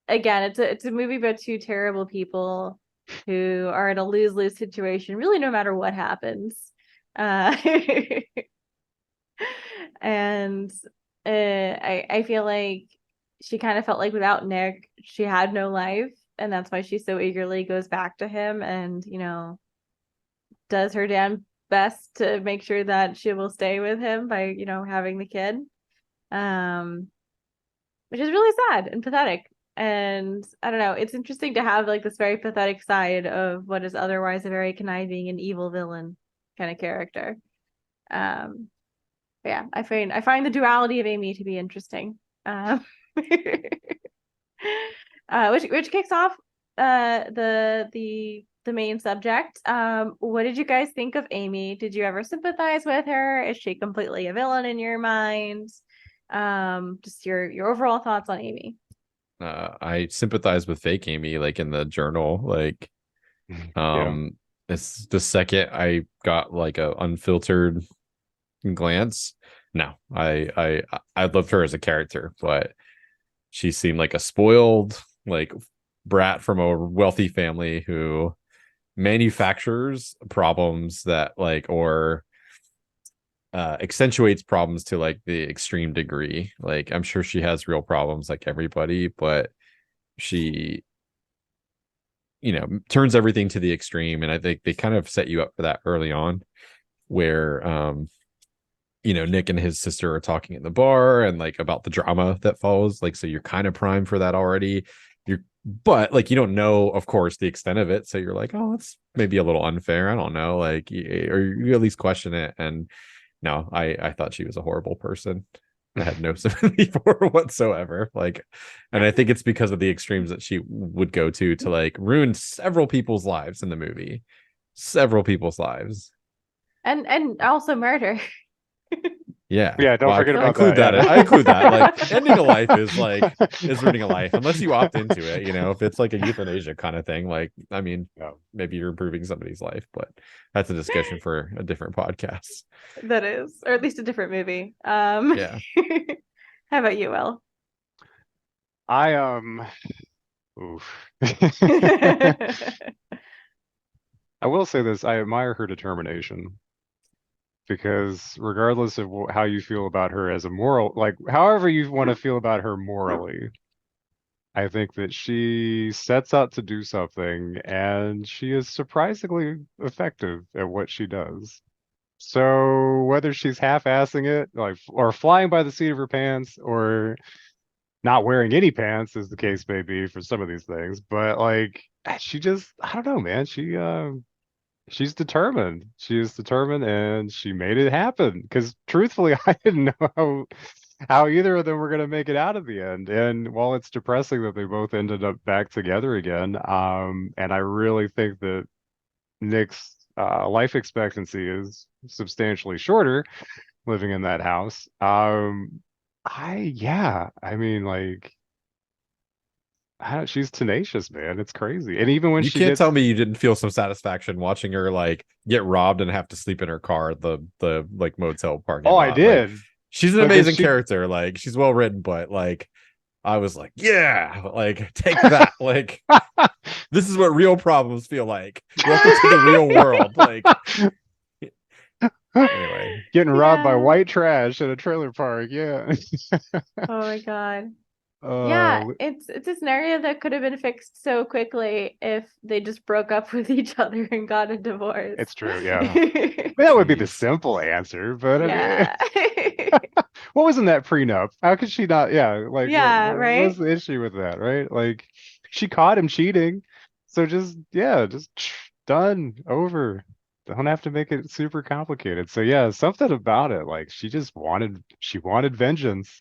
Again, it's a movie about two terrible people who are in a lose-lose situation, really no matter what happens. Uh, and I feel like she kind of felt like without Nick, she had no life. And that's why she so eagerly goes back to him and, does her damn best to make sure that she will stay with him by, having the kid. Um, which is really sad and pathetic. And I don't know, it's interesting to have like this very pathetic side of what is otherwise a very conniving and evil villain kind of character. Um, yeah, I find the duality of Amy to be interesting. Which kicks off the main subject. What did you guys think of Amy? Did you ever sympathize with her? Is she completely a villain in your mind? Just your overall thoughts on Amy. I sympathize with fake Amy, like in the journal. Like, Yeah. it's the second I got like a unfiltered glance. No, I loved her as a character, but she seemed like a spoiled like brat from a wealthy family who manufactures problems that like or accentuates problems to like the extreme degree. Like I'm sure she has real problems like everybody, but she turns everything to the extreme, and I think they kind of set you up for that early on where Nick and his sister are talking in the bar and like about the drama that follows, like so you're kind of primed for that already. But like you don't know, of course, the extent of it, so you're like, oh, that's maybe a little unfair, I don't know, like, or you at least question it. And no, I thought she was a horrible person. I had no sympathy for her whatsoever. Like, and I think it's because of the extremes that she would go to like ruin several people's lives in the movie, several people's lives, and also murder. yeah. Yeah, don't Well, forget I about include that. that. Yeah. I include that. Like ending a life is ruining a life unless you opt into it. If it's like a euthanasia kind of thing, like I mean, Yeah. maybe you're improving somebody's life, but that's a discussion for a different podcast. That is, or at least a different movie. Yeah. How about you, El? I oof. I will say this, I admire her determination because regardless of how you feel about her as a moral, like however you want to feel about her morally, I think that she sets out to do something and she is surprisingly effective at what she does. So whether she's half-assing it, like, or flying by the seat of her pants, or not wearing any pants, as the case may be for some of these things, but like she just, I don't know, man. She's determined. She is determined, and she made it happen. Because truthfully, I didn't know how either of them were going to make it out of the end. And while it's depressing that they both ended up back together again, and I really think that Nick's life expectancy is substantially shorter living in that house. I mean, like, she's tenacious, man. It's crazy. And even when You she can't tell gets, me you didn't feel some satisfaction watching her like get robbed and have to sleep in her car at the like motel parking oh, I lot. Like did, she's an because amazing she, character. Like she's well written, but like I was like, yeah, like take that. Like this is what real problems feel like. Welcome to the real world. Like anyway. getting robbed by Yeah. white trash at a trailer park. Yeah. Oh my God. Yeah, Uh, it's a scenario that could have been fixed so quickly if they just broke up with each other and got a divorce. it's true. Yeah. Oh, That would be the jeez. simple answer, but I mean, Yeah. what was in that prenup? How could she not? Yeah, like Yeah, what's right? the issue with that, right? Like she caught him cheating, so just yeah, just done over. Don't have to make it super complicated. So yeah, something about it, like she wanted vengeance.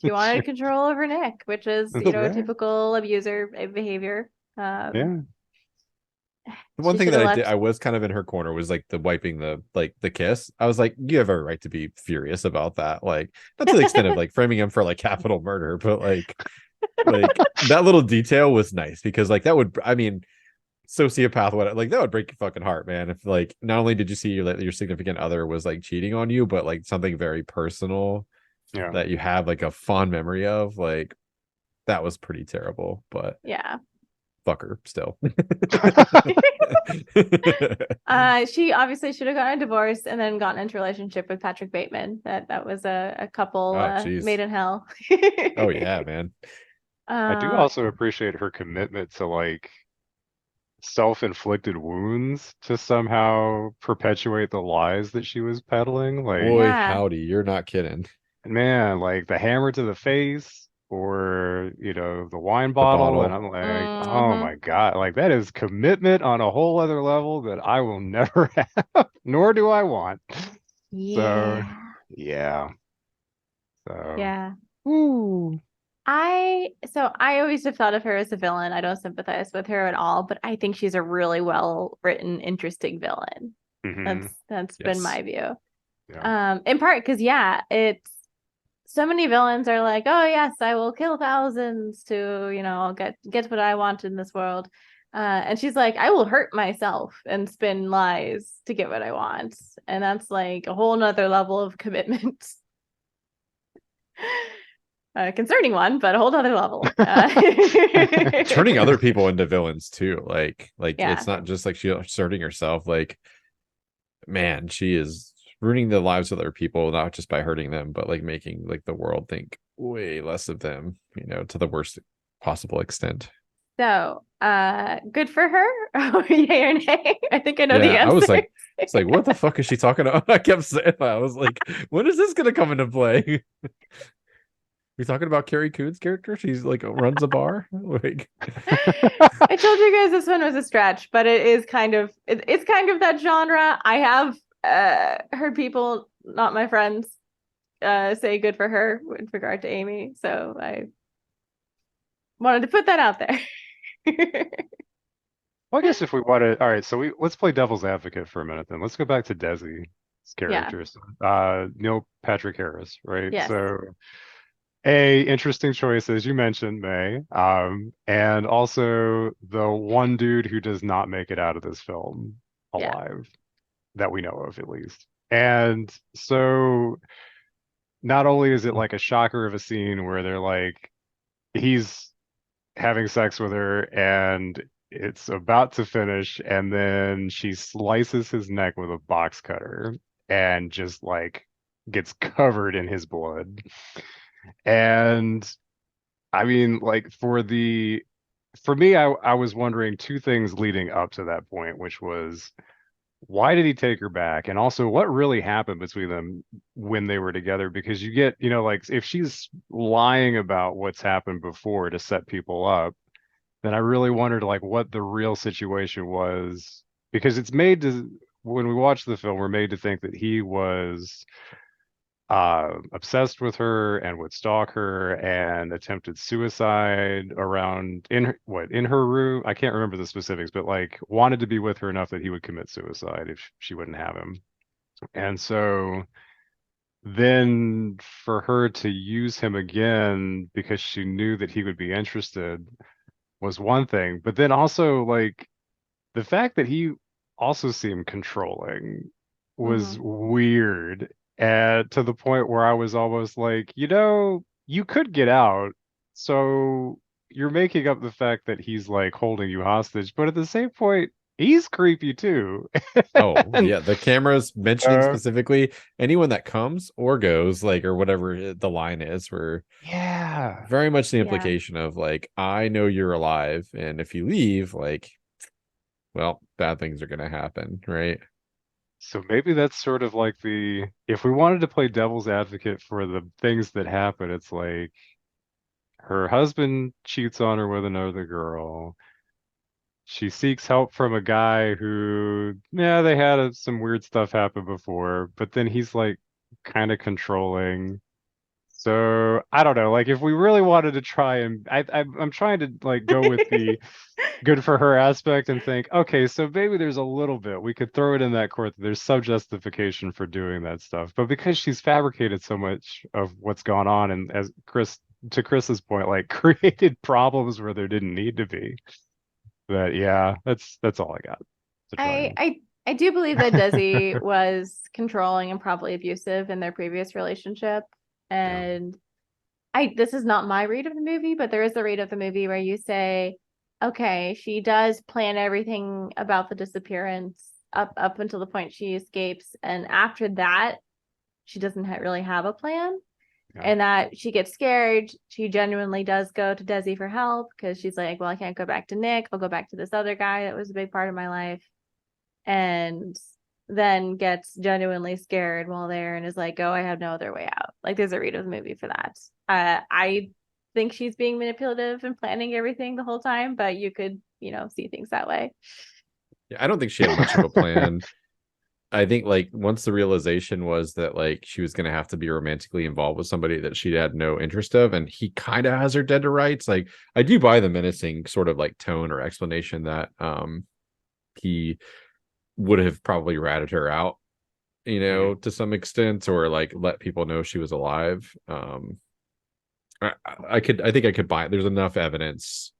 She She- wanted control over Nick, which is, That's a right. typical abuser behavior. Yeah. The one She thing should that have I left. was kind of in her corner was like the wiping the kiss. I was like, you have a right to be furious about that. Like, not to the extent of like framing him for like capital murder, but like that little detail was nice because like that would, I mean, sociopath, what like that would break your fucking heart, man. If like not only did you see your significant other was like cheating on you, but like something very personal Yeah. that you have like a fond memory of, like that was pretty terrible. But Yeah. fuck her still. She obviously should have gotten a divorce and then gotten into a relationship with Patrick Bateman. That was a couple Oh made jeez. in hell. Oh yeah, man. I do uh also appreciate her commitment to like self-inflicted wounds to somehow perpetuate the lies that she was peddling. Like, Boy, yeah. howdy, you're not kidding. man, like the hammer to the face or, the wine The bottle. And bottle. I'm like, oh Hmm. my God, like that is commitment on a whole other level that I will never have, nor do I want. So, Yeah. yeah. So, Yeah. ooh. I always have thought of her as a villain. I don't sympathize with her at all, but I think she's a really well written, interesting villain. Hmm. That's been Yes. my view. Yeah. In part because yeah, it's so many villains are like, oh yes, I will kill thousands to, get what I want in this world. And she's like, I will hurt myself and spin lies to get what I want. And that's like a whole nother level of commitment. Concerning one, but a whole other level. Turning other people into villains too. Like Yeah. it's not just like she asserting herself. Like, man, she is ruining the lives of other people, not just by hurting them, but like making like the world think way less of them, to the worst possible extent. So, good for her. Oh, yay or nay? I think I know the Yeah, I answer. was like, it's like, what the fuck is she talking about? I kept saying that. I was like, when is this gonna come into play? We talking about Carrie Coon's character? She's like runs a bar. Like, I told you guys this one was a stretch, but it is it's kind of that genre. I have heard people, not my friends, say good for her with regard to Amy. So I wanted to put that out there. Well, I guess if we want to, all right, so let's play devil's advocate for a minute then. Let's go back to Desi's Yeah. character, Neil Patrick Harris, right? Yes. So, interesting choice, as you mentioned, May, and also the one dude who does not make it out of this film Yeah. alive, that we know of at least. And so, not only is it like a shocker of a scene where they're like, he's having sex with her and it's about to finish and then she slices his neck with a box cutter and just like gets covered in his blood. And I mean like for me I was wondering two things leading up to that point, which was why did he take her back? And also, what really happened between them when they were together? Because you get, like if she's lying about what's happened before to set people up, then I really wondered like what the real situation was. Because it's made to, when we watch the film, we're made to think that he was obsessed with her and would stalk her and attempted suicide around in her room. I can't remember the specifics, but like wanted to be with her enough that he would commit suicide if she wouldn't have him. And so then for her to use him again because she knew that he would be interested was one thing, but then also like the fact that he also seemed controlling was Hmm. weird, to the point where I was almost like, you could get out. So you're making up the fact that he's like holding you hostage, but at the same point, he's creepy too. oh And yeah, the camera's mentioning uh, specifically anyone that comes or goes, like, or whatever the line is, where yeah. very much the Yeah. implication of like, I know you're alive, and if you leave, like, well, bad things are gonna happen, right? So maybe that's sort of like if we wanted to play devil's advocate for the things that happen, it's like her husband cheats on her with another girl. She seeks help from a guy who, yeah, they had some weird stuff happen before, but then he's like kind of controlling. So I don't know. Like if we really wanted to try and I'm trying to like go with the good for her aspect and think, okay, so maybe there's a little bit we could throw it in that court that there's some justification for doing that stuff. But because she's fabricated so much of what's gone on, and as Chris's point, like created problems where there didn't need to be. But yeah, that's all I got to try I on. I I do believe that Desi was controlling and probably abusive in their previous relationship. Yeah. And I this is not my read of the movie, but there is a read of the movie where you say okay, she does plan everything about the disappearance up until the point she escapes, and after that, she doesn't really have a plan. Yeah. And that she gets scared. She genuinely does go to Desi for help because she's like, well, I can't go back to Nick. I'll go back to this other guy that was a big part of my life. And then gets genuinely scared while there and is like, oh, I have no other way out. Like, there's a read of the movie for that. I think she's being manipulative and planning everything the whole time, but you could, see things that way. Yeah, I don't think she had much of a plan. I think like once the realization was that like she was gonna have to be romantically involved with somebody that she had no interest of, and he kind of has her dead to rights. Like I do buy the menacing sort of like tone or explanation that he would have probably ratted her out, to some extent, or like let people know she was alive. I think I could buy it. There's enough evidence,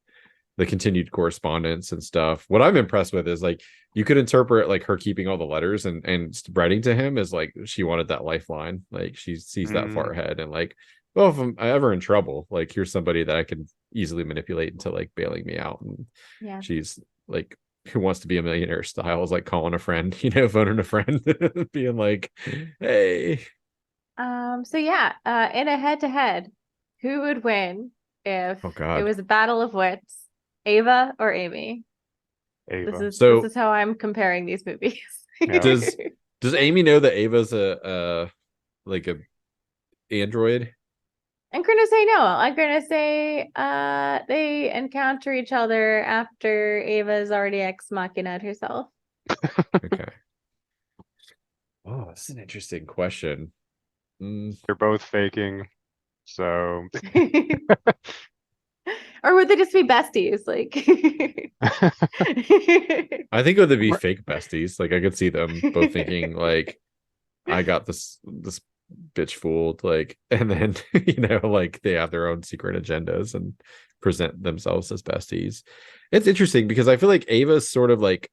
the continued correspondence and stuff. What I'm impressed with is like you could interpret like her keeping all the letters and writing to him as like she wanted that lifeline. Like she sees that far ahead and like, well, if I'm ever in trouble, like here's somebody that I can easily manipulate into like bailing me out. And Yeah. she's like, who wants to be a millionaire style is like calling a friend, phoning a friend, being like, hey. So yeah, in a head-to-head, who would win if Oh it God. was a battle of wits, Ava or Amy? Ava. This So is how I'm comparing these movies. Yeah. does Amy know that Ava's a like a android? I'm gonna say no. I'm gonna say they encounter each other after Ava's already ex machina herself. Okay. Oh, that's an interesting question. They're both faking, so Or would they just be besties? Like I think it would be fake besties. Like I could see them both thinking like, I got this bitch fooled, like, and then like they have their own secret agendas and present themselves as besties. It's interesting because I feel like Ava's sort of like,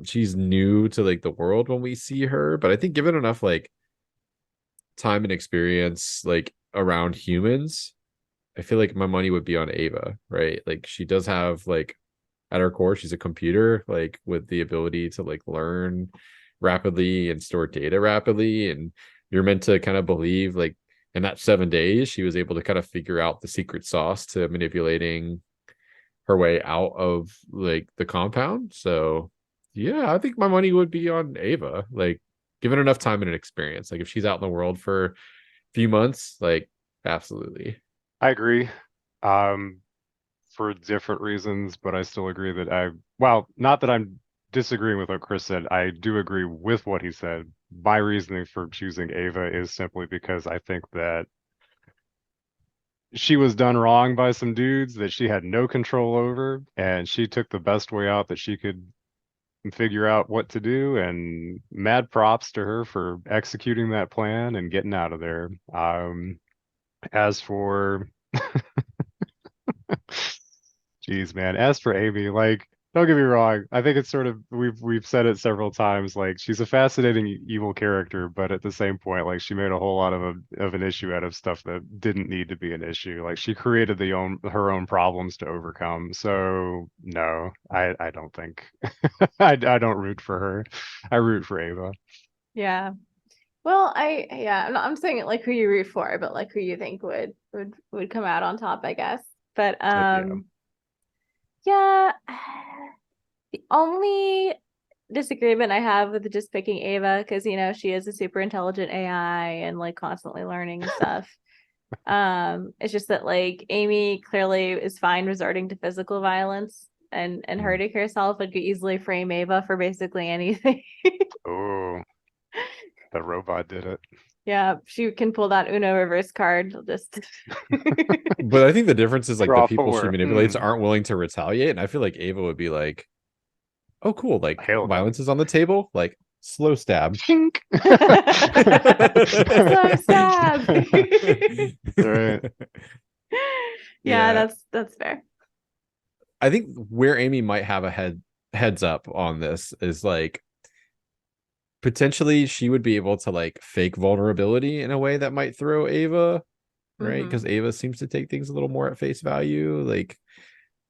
she's new to like the world when we see her, but I think given enough like time and experience like around humans, I feel like my money would be on Ava, right? Like she does have like at her core, she's a computer, like with the ability to like learn rapidly and store data rapidly. And you're meant to kind of believe like in that 7 days, she was able to kind of figure out the secret sauce to manipulating her way out of like the compound. So yeah, I think my money would be on Ava, like given enough time and an experience. Like if she's out in the world for a few months, like absolutely. I agree. Um, for different reasons, but I still agree that well, not that I'm disagreeing with what Chris said. I do agree with what he said. My reasoning for choosing Ava is simply because I think that she was done wrong by some dudes that she had no control over, and she took the best way out that she could figure out what to do. And mad props to her for executing that plan and getting out of there. As for Jeez, man. As for Amy, like, don't get me wrong. I think it's sort of we've said it several times. Like, she's a fascinating evil character, but at the same point, like, she made a whole lot of an issue out of stuff that didn't need to be an issue. Like, she created her own problems to overcome. So no, I don't think I don't root for her. I root for Ava. Yeah. Well, I'm saying it like who you root for, but like who you think would come out on top, I guess. But Yeah. yeah, the only disagreement I have with just picking Ava, because she is a super intelligent AI and like constantly learning and stuff. It's just that like Amy clearly is fine resorting to physical violence and hurting herself and could easily frame Ava for basically anything. Oh, the robot did it. Yeah, she can pull that Uno reverse card. Just But I think the difference is like the Draw people she four. manipulates aren't willing to retaliate. And I feel like Ava would be like, oh, cool. Like Hell no. violence is on the table. Like slow stab. Chink. slow stab. Right. Yeah, Yeah. that's fair. I think where Amy might have a heads up on this is like potentially she would be able to like fake vulnerability in a way that might throw Ava, right? Because Ava seems to take things a little more at face value. Like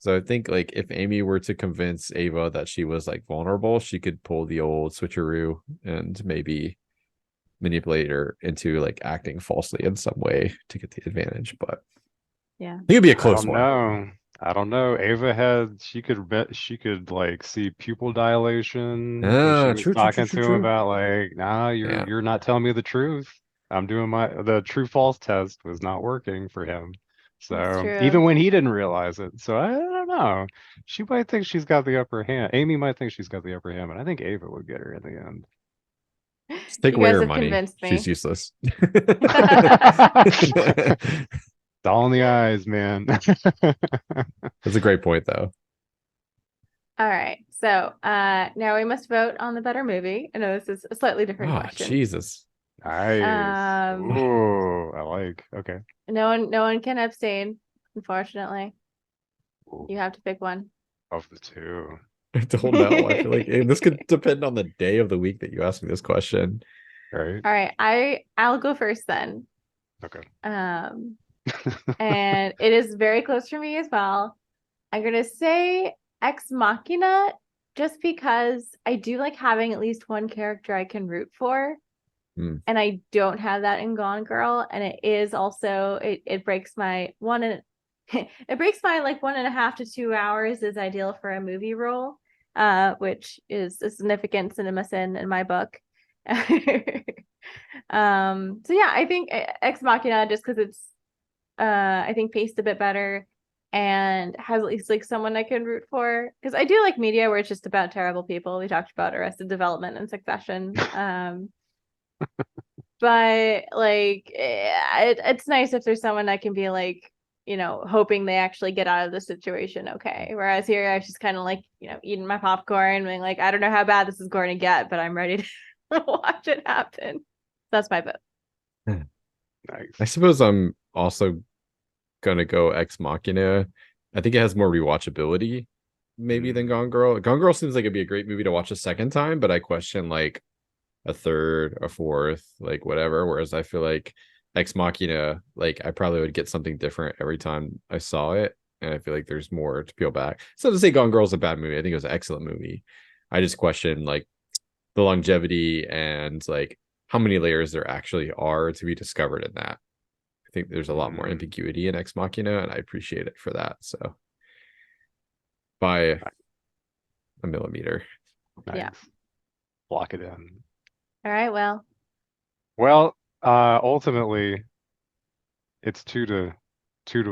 So I think like if Amy were to convince Ava that she was like vulnerable, she could pull the old switcheroo and maybe manipulate her into like acting falsely in some way to get the advantage. But Yeah. it could be a I close don't one. know. I don't know. Ava had she could like see pupil dilation when she Ah, was true, true, true, talking true, to him true. about like, nah, Yeah. you're not telling me the truth. I'm doing the true false test was not working for him. That's So true. even when he didn't realize it. So I don't know. She might think she's got the upper hand. Amy might think she's got the upper hand, but I think Ava would get her in the end. Just take You away guys her have money. convinced She's me. useless. It's all in the eyes, man. That's a great point though. All right. So now we must vote on the better movie. I know this is a slightly different Ah, question. Jesus. Nice. Um, Ooh, I like. Okay. no one can abstain, unfortunately. Ooh, You have to pick one. of the two. I don't know. I feel like this could depend on the day of the week that you ask me this question. Right? All right, I'll go first then. Okay. Um, and it is very close for me as well. I'm gonna say Ex Machina just because I do like having at least one character I can root for. Hmm. And I don't have that in Gone Girl. And it is also it breaks my one and it breaks my like 1.5 to 2 hours is ideal for a movie role, which is a significant cinema sin in my book. So yeah, I think Ex Machina just because it's I think paced a bit better and has at least like someone I can root for because I do like media where it's just about terrible people. We talked about Arrested Development and Succession. But like it's nice if there's someone I can be like, hoping they actually get out of the situation okay. Whereas here I was just kind of like, eating my popcorn, being like, I don't know how bad this is going to get, but I'm ready to watch it happen. That's my vote. I Nice. suppose I'm also gonna go Ex Machina. I think it has more rewatchability maybe than Mm, Gone Girl. Gone Girl seems like it'd be a great movie to watch a second time, but I question like a third, a fourth, like whatever. Whereas I feel like Ex Machina, like I probably would get something different every time I saw it. And I feel like there's more to peel back. So to say Gone Girl is a bad movie, I think it was an excellent movie. I just question like the longevity and like how many layers there actually are to be discovered in that. I think there's a lot more mm, ambiguity in Ex Machina, and I appreciate it for that. So by a millimeter. Yeah. nice. Lock it in. All right. Well, Well, ultimately, it's two to.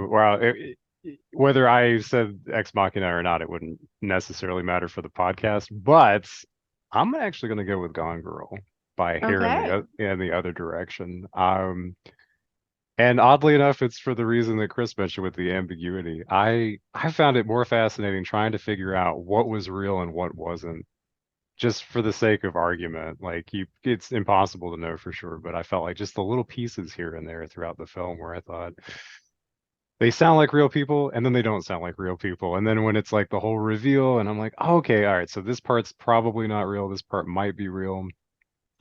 Well, whether I said Ex Machina or not, it wouldn't necessarily matter for the podcast. But I'm actually going to go with Gone Girl by hair in okay. the other direction. And oddly enough, it's for the reason that Chris mentioned with the ambiguity. I found it more fascinating trying to figure out what was real and what wasn't, just for the sake of argument. Like it's impossible to know for sure, but I felt like just the little pieces here and there throughout the film where I thought they sound like real people and then they don't sound like real people. And then when it's like the whole reveal and I'm like, oh, okay, all right, so this part's probably not real, this part might be real.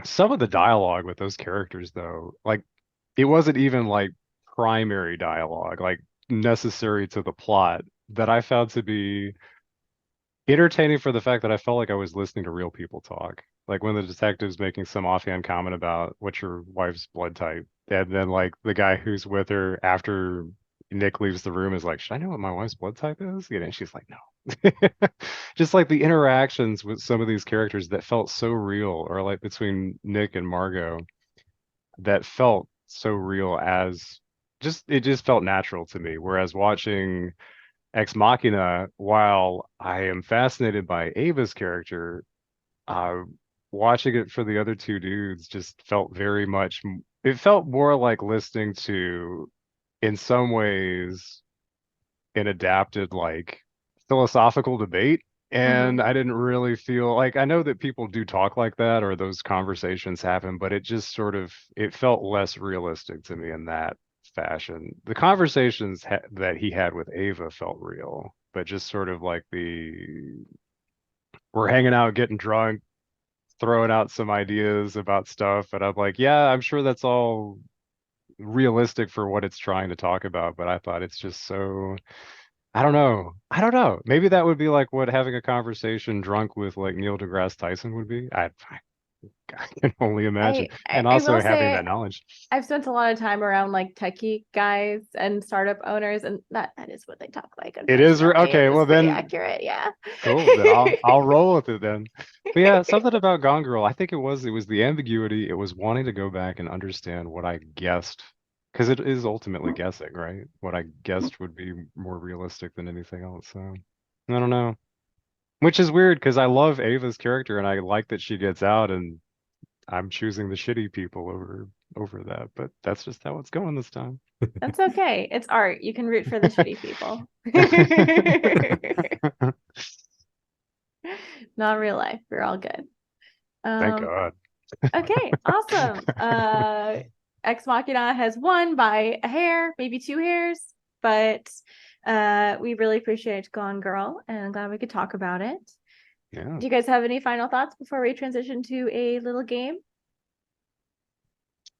Some of the dialogue with those characters though, like it wasn't even like primary dialogue, like necessary to the plot, that I found to be entertaining for the fact that I felt like I was listening to real people talk. Like when the detective's making some offhand comment about what's your wife's blood type, and then like the guy who's with her after Nick leaves the room is like, "Should I know what my wife's blood type is?" And she's like, "No." Just like the interactions with some of these characters that felt so real, or like between Nick and Margot, that felt so real as just it just felt natural to me. Whereas watching Ex Machina, while I am fascinated by Ava's character, uh, watching it for the other two dudes just felt very much, it felt more like listening to, in some ways, an adapted, like, philosophical debate. And Mm-hmm. I didn't really feel like, I know that people do talk like that or those conversations happen, but it just sort of, it felt less realistic to me in that fashion. The conversations that he had with Ava felt real, but just sort of like we're hanging out, getting drunk, throwing out some ideas about stuff. And I'm like, yeah, I'm sure that's all realistic for what it's trying to talk about, but I thought it's just so, I don't know. I don't know. Maybe that would be like what having a conversation drunk with like Neil deGrasse Tyson would be. I can only imagine. And I also will having say that knowledge. I've spent a lot of time around like techie guys and startup owners, and that is what they talk like, It is unfortunately. okay. It's Well, pretty then accurate, yeah. cool. Then I'll roll with it then. But yeah, something about Gone Girl. I think it was the ambiguity. It was wanting to go back and understand what I guessed, because it is ultimately guessing, right? What I guessed would be more realistic than anything else. So I don't know. Which is weird because I love Ava's character and I like that she gets out, and I'm choosing the shitty people over that. But that's just how it's going this time. That's okay. It's art. You can root for the shitty people. Not real life. We're all good. Thank Um, God. okay, awesome. Ex Machina has won by a hair, maybe 2 hairs, but we really appreciate Gone Girl, and I'm glad we could talk about it. Yeah. Do you guys have any final thoughts before we transition to a little game?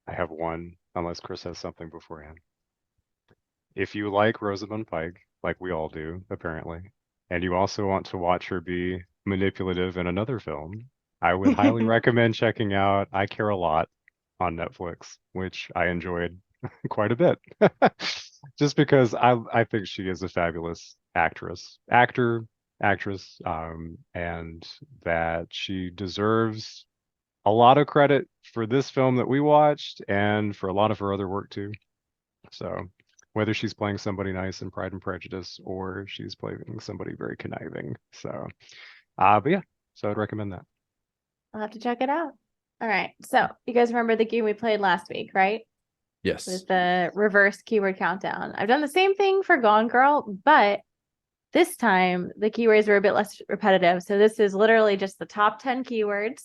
I have one, unless Chris has something beforehand. If you like Rosamund Pike, like we all do, apparently, and you also want to watch her be manipulative in another film, I would highly recommend checking out I Care a Lot on Netflix, which I enjoyed quite a bit. Just because I think she is a fabulous actress, and that she deserves a lot of credit for this film that we watched and for a lot of her other work too. So whether she's playing somebody nice in Pride and Prejudice or she's playing somebody very conniving. So but yeah, so I'd recommend that. I'll have to check it out. All right. So you guys remember the game we played last week, right? Yes. With the reverse keyword countdown. I've done the same thing for Gone Girl, but this time the keywords were a bit less repetitive. So this is literally just the top 10 keywords.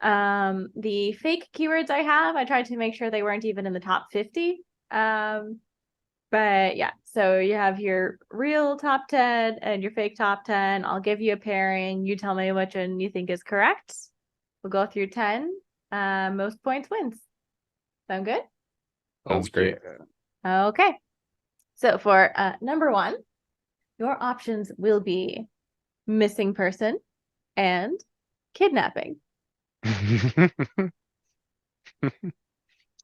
The fake keywords I have, I tried to make sure they weren't even in the top 50. But yeah, so you have your real top 10 and your fake top 10. I'll give you a pairing. You tell me which one you think is correct. We'll go through 10. Most points wins. Sound good? Sounds Oh great. yeah. Okay. So for number 1, your options will be missing person and kidnapping.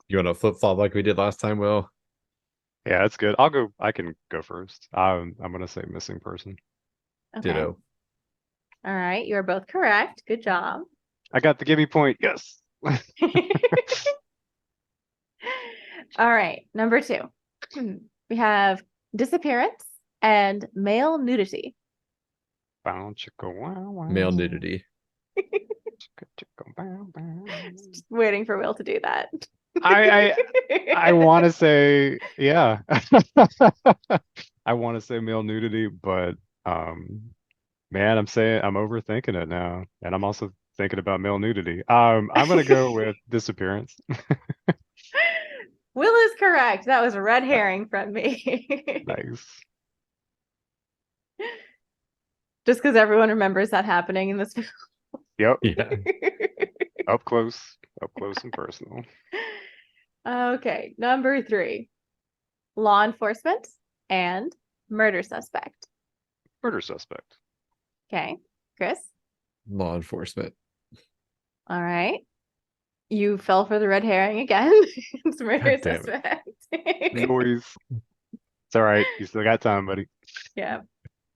You want to flip flop like we did last time, Will? Yeah, that's good. I can go first. I'm gonna say missing person. Okay. Ditto. All right. You are both correct. Good job. I got the gimme point. Yes. All right. Number 2. We have disappearance and male nudity. Bow, chicka, wow, wow. Male nudity. Chicka, chicka, bow, bow. Just waiting for Will to do that. I want to say, yeah. I want to say male nudity, but man, I'm overthinking it now, and I'm also thinking about male nudity. I'm gonna go with disappearance. Will is correct. That was a red Uh, herring from me. Nice. Just because everyone remembers that happening in this film. Yep. Yeah. Up close and personal. Okay, number 3. Law enforcement and murder suspect. Murder suspect. Okay, Chris? Law enforcement. All right. You fell for the red herring again. It's murder God damn it. suspect. Noise. It's all right. You still got time, buddy. Yeah.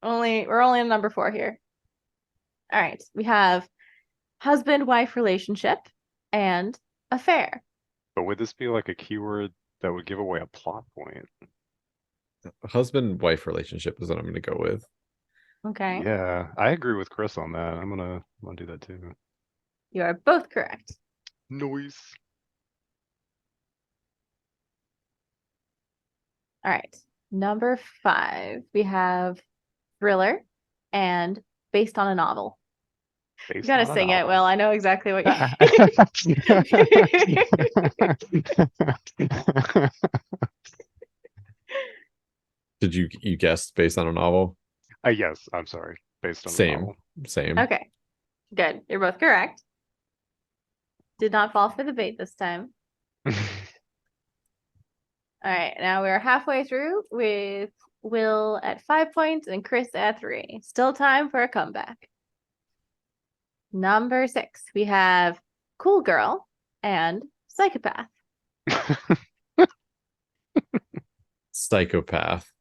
We're only in number 4 here. All right. We have husband-wife relationship and affair. But would this be like a keyword that would give away a plot point? Husband-wife relationship is what I'm going to go with. Okay. Yeah, I agree with Chris on that. I'm gonna do that too. You are both correct. Noise. All right. Number 5, we have thriller and based on a novel. You Based gotta on a sing it. novel. Well, I know exactly what you. Did you guess based on a novel? Yes, I'm sorry. Based on a Same. novel. Same. Okay. Good. You're both correct. Did not fall for the bait this time. All right. Now we're halfway through with Will at 5 points, and Chris at 3. Still time for a comeback. Number 6, we have Cool Girl and Psychopath. Psychopath.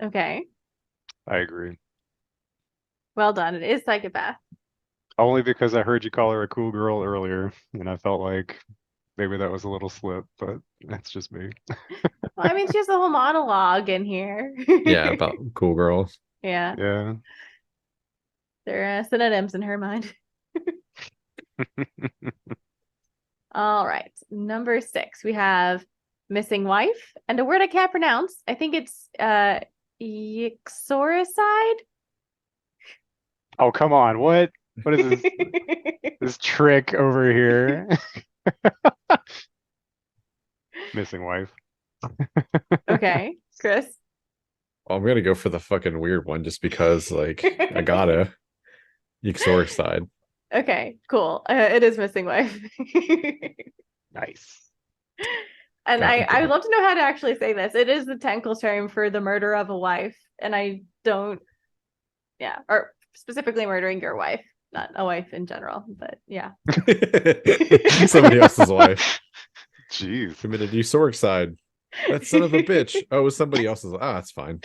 Okay. I agree. Well done. It is Psychopath. Only because I heard you call her a cool girl earlier, and I felt like maybe that was a little slip, but that's just me. Well, I mean, she has a whole monologue in here. Yeah, about cool girl. Yeah. Yeah. They're synonyms in her mind. All right. Number 6, we have Missing Wife and a word I can't pronounce. I think it's Yixoricide. Oh, come on. What is this this trick over here? Missing wife. Okay, Chris. I'm gonna go for the fucking weird one just because, like, I gotta. Euxoric side. Okay, cool. It is Missing Wife. Nice. And I would love to know how to actually say this. It is the technical term for the murder of a wife, and I don't, yeah, or specifically murdering your wife, not a wife in general, but yeah. Somebody else's wife. Jeez. Committed euphoric side. That son of a bitch. Oh, it was somebody else's. Ah, it's fine.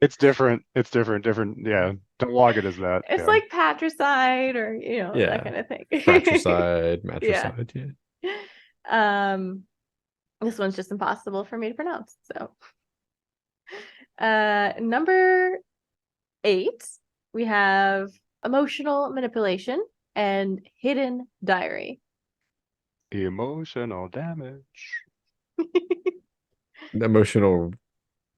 It's different. It's different. Yeah. Don't log it as that. It's yeah. like patricide or that kind of thing. Fratricide, matricide, yeah. This one's just impossible for me to pronounce. So number 8, we have emotional manipulation and hidden diary. Emotional damage. Emotional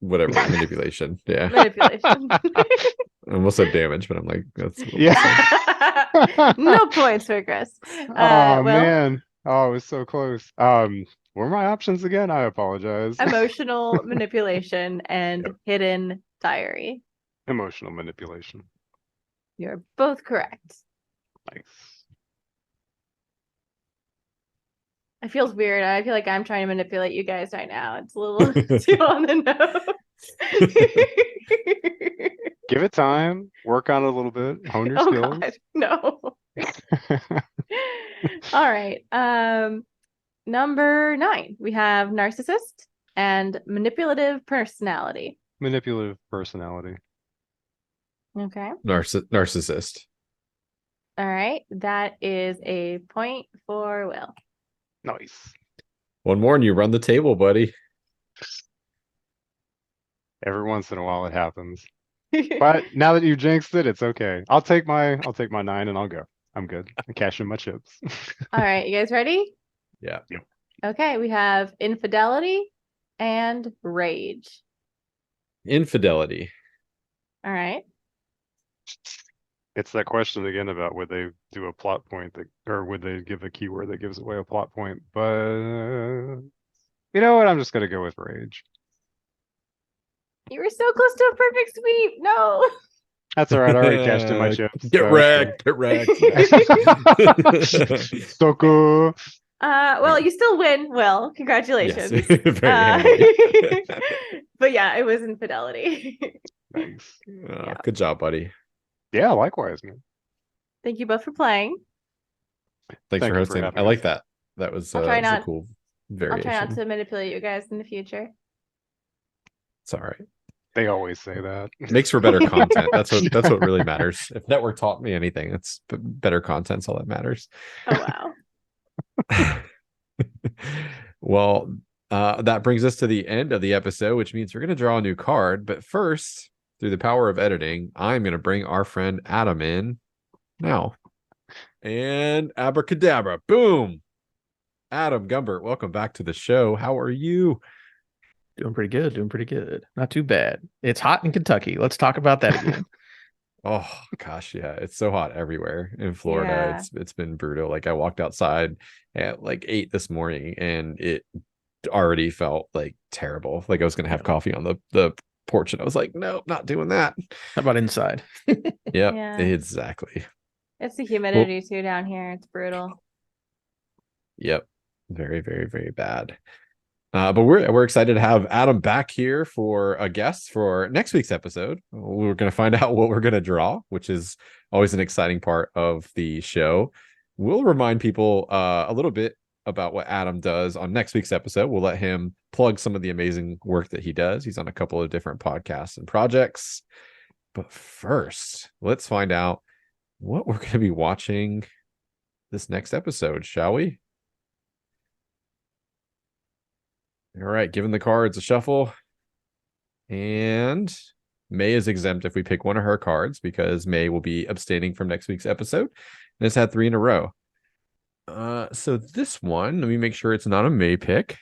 whatever manipulation. Yeah. Manipulation. I almost said damage, but I'm like, that's no points for Chris. Oh man. Oh, it was so close. What were my options again? I apologize. Emotional manipulation and hidden diary. Emotional manipulation. You're both correct. Nice. It feels weird. I feel like I'm trying to manipulate you guys right now. It's a little too on the nose. Give it time. Work on it a little bit. Hone your skills. God, no. All right. Number 9, we have narcissist and manipulative personality. Manipulative personality. Okay. Narcissist. All right. That is a point for Will. Nice. One more and you run the table, buddy. Every once in a while it happens. But now that you jinxed it, it's okay. I'll take my 9 and I'll go. I'm good. I cash in my chips. All right, you guys ready? Yeah. Okay, we have infidelity and rage. Infidelity. All right. It's that question again about would they do a plot point or would they give a keyword that gives away a plot point? But you know what? I'm just gonna go with rage. You were so close to a perfect sweep. No. That's all right. I already cashed in my chips. Get wrecked. Get wrecked. So cool. Well, you still win, Will. Congratulations. Yes. Very but yeah, it was infidelity. Nice. Yeah. Good job, buddy. Yeah, likewise, man. Thank you both for playing. Thanks for hosting. I like that. That was a cool variation. I'll try not to manipulate you guys in the future. It's all right. They always say that. Makes for better content. That's what really matters. If network taught me anything, it's better content's all that matters. Oh wow. Well, that brings us to the end of the episode, which means we're going to draw a new card. But first, through the power of editing, I'm going to bring our friend Adam in now. And abracadabra, boom. Adam Gumbert, welcome back to the show. How are you? Doing pretty good. Not too bad. It's hot in Kentucky. Let's talk about that again. Oh gosh, yeah, it's so hot everywhere in Florida. Yeah. It's been brutal. Like I walked outside at like 8 this morning and it already felt like terrible. Like I was gonna have coffee on the porch and I was like, no, not doing that. How about inside? Yeah, exactly. It's the humidity too down here. It's brutal. Yep. Very, very, very bad. But we're excited to have Adam back here for a guest for next week's episode. We're going to find out what we're going to draw, which is always an exciting part of the show. We'll remind people a little bit about what Adam does on next week's episode. We'll let him plug some of the amazing work that he does. He's on a couple of different podcasts and projects. But first, let's find out what we're going to be watching this next episode, shall we? All right, giving the cards a shuffle. And May is exempt if we pick one of her cards because May will be abstaining from next week's episode. And has had 3 in a row. So this one, let me make sure it's not a May pick.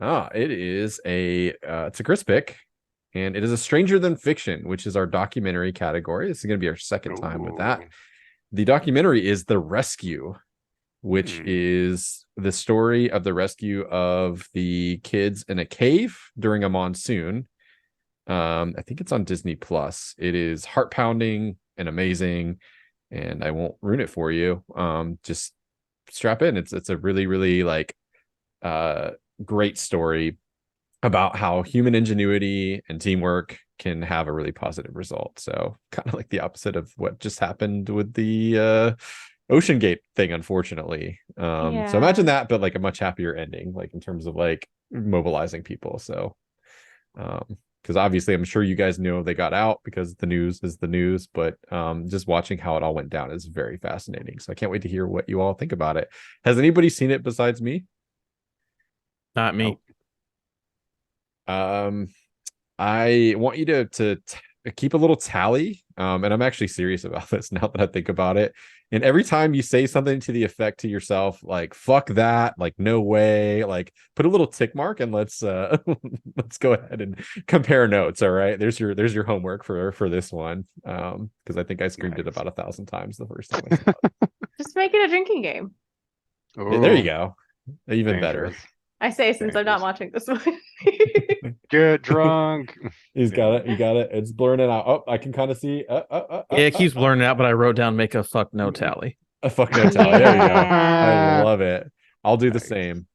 It is it's a Chris pick. And it is A Stranger Than Fiction, which is our documentary category. This is going to be our second time with that. The documentary is The Rescue, which is the story of the rescue of the kids in a cave during a monsoon. I think it's on Disney Plus. It is heart pounding and amazing, and I won't ruin it for you. Just strap in. It's a really, really great story about how human ingenuity and teamwork can have a really positive result. So kind of like the opposite of what just happened with the Ocean Gate thing, unfortunately. So imagine that, but like a much happier ending, like in terms of like mobilizing people. So because obviously I'm sure you guys know they got out because the news is the news, but just watching how it all went down is very fascinating. So I can't wait to hear what you all think about it. Has anybody seen it besides me? Not me. I want you to keep a little tally. And I'm actually serious about this now that I think about it. And every time you say something to the effect to yourself, like, fuck that, like, no way, like, put a little tick mark and let's let's go ahead and compare notes. All right. There's your homework for this one. Because I think I screamed it about 1,000 times the first time I saw it. Just make it a drinking game. There you go. Even better. I say since I'm not watching this one. Get drunk. He's got it. You got it. It's blurring it out. Oh, I can kind of see. It keeps blurring out, but I wrote down make a fuck no tally. A fuck no tally. There you go. I love it. I'll do the same.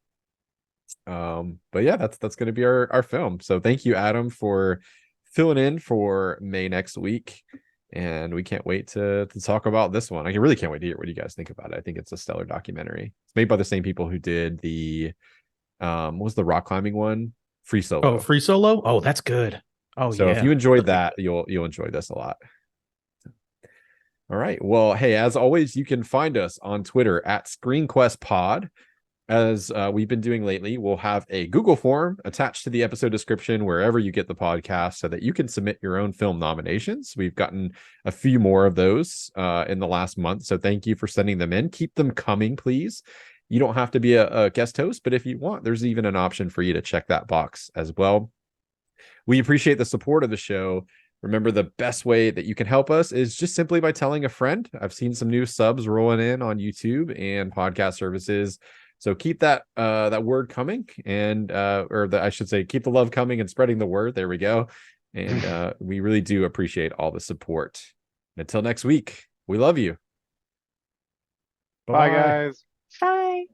But yeah, that's going to be our film. So thank you, Adam, for filling in for May next week. And we can't wait to talk about this one. I really can't wait to hear what you guys think about it. I think it's a stellar documentary. It's made by the same people who did the what was the rock climbing one? Free Solo. Oh, Free Solo? Oh, that's good. Oh, so if you enjoyed that, you'll enjoy this a lot. All right. Well, hey, as always, you can find us on Twitter at ScreenQuestPod. As we've been doing lately, we'll have a Google form attached to the episode description wherever you get the podcast so that you can submit your own film nominations. We've gotten a few more of those in the last month. So thank you for sending them in. Keep them coming, please. You don't have to be a guest host, but if you want, there's even an option for you to check that box as well. We appreciate the support of the show. Remember, the best way that you can help us is just simply by telling a friend. I've seen some new subs rolling in on YouTube and podcast services. So keep that word coming, and I should say, keep the love coming and spreading the word. There we go. And we really do appreciate all the support. Until next week, we love you. Bye, guys. Bye.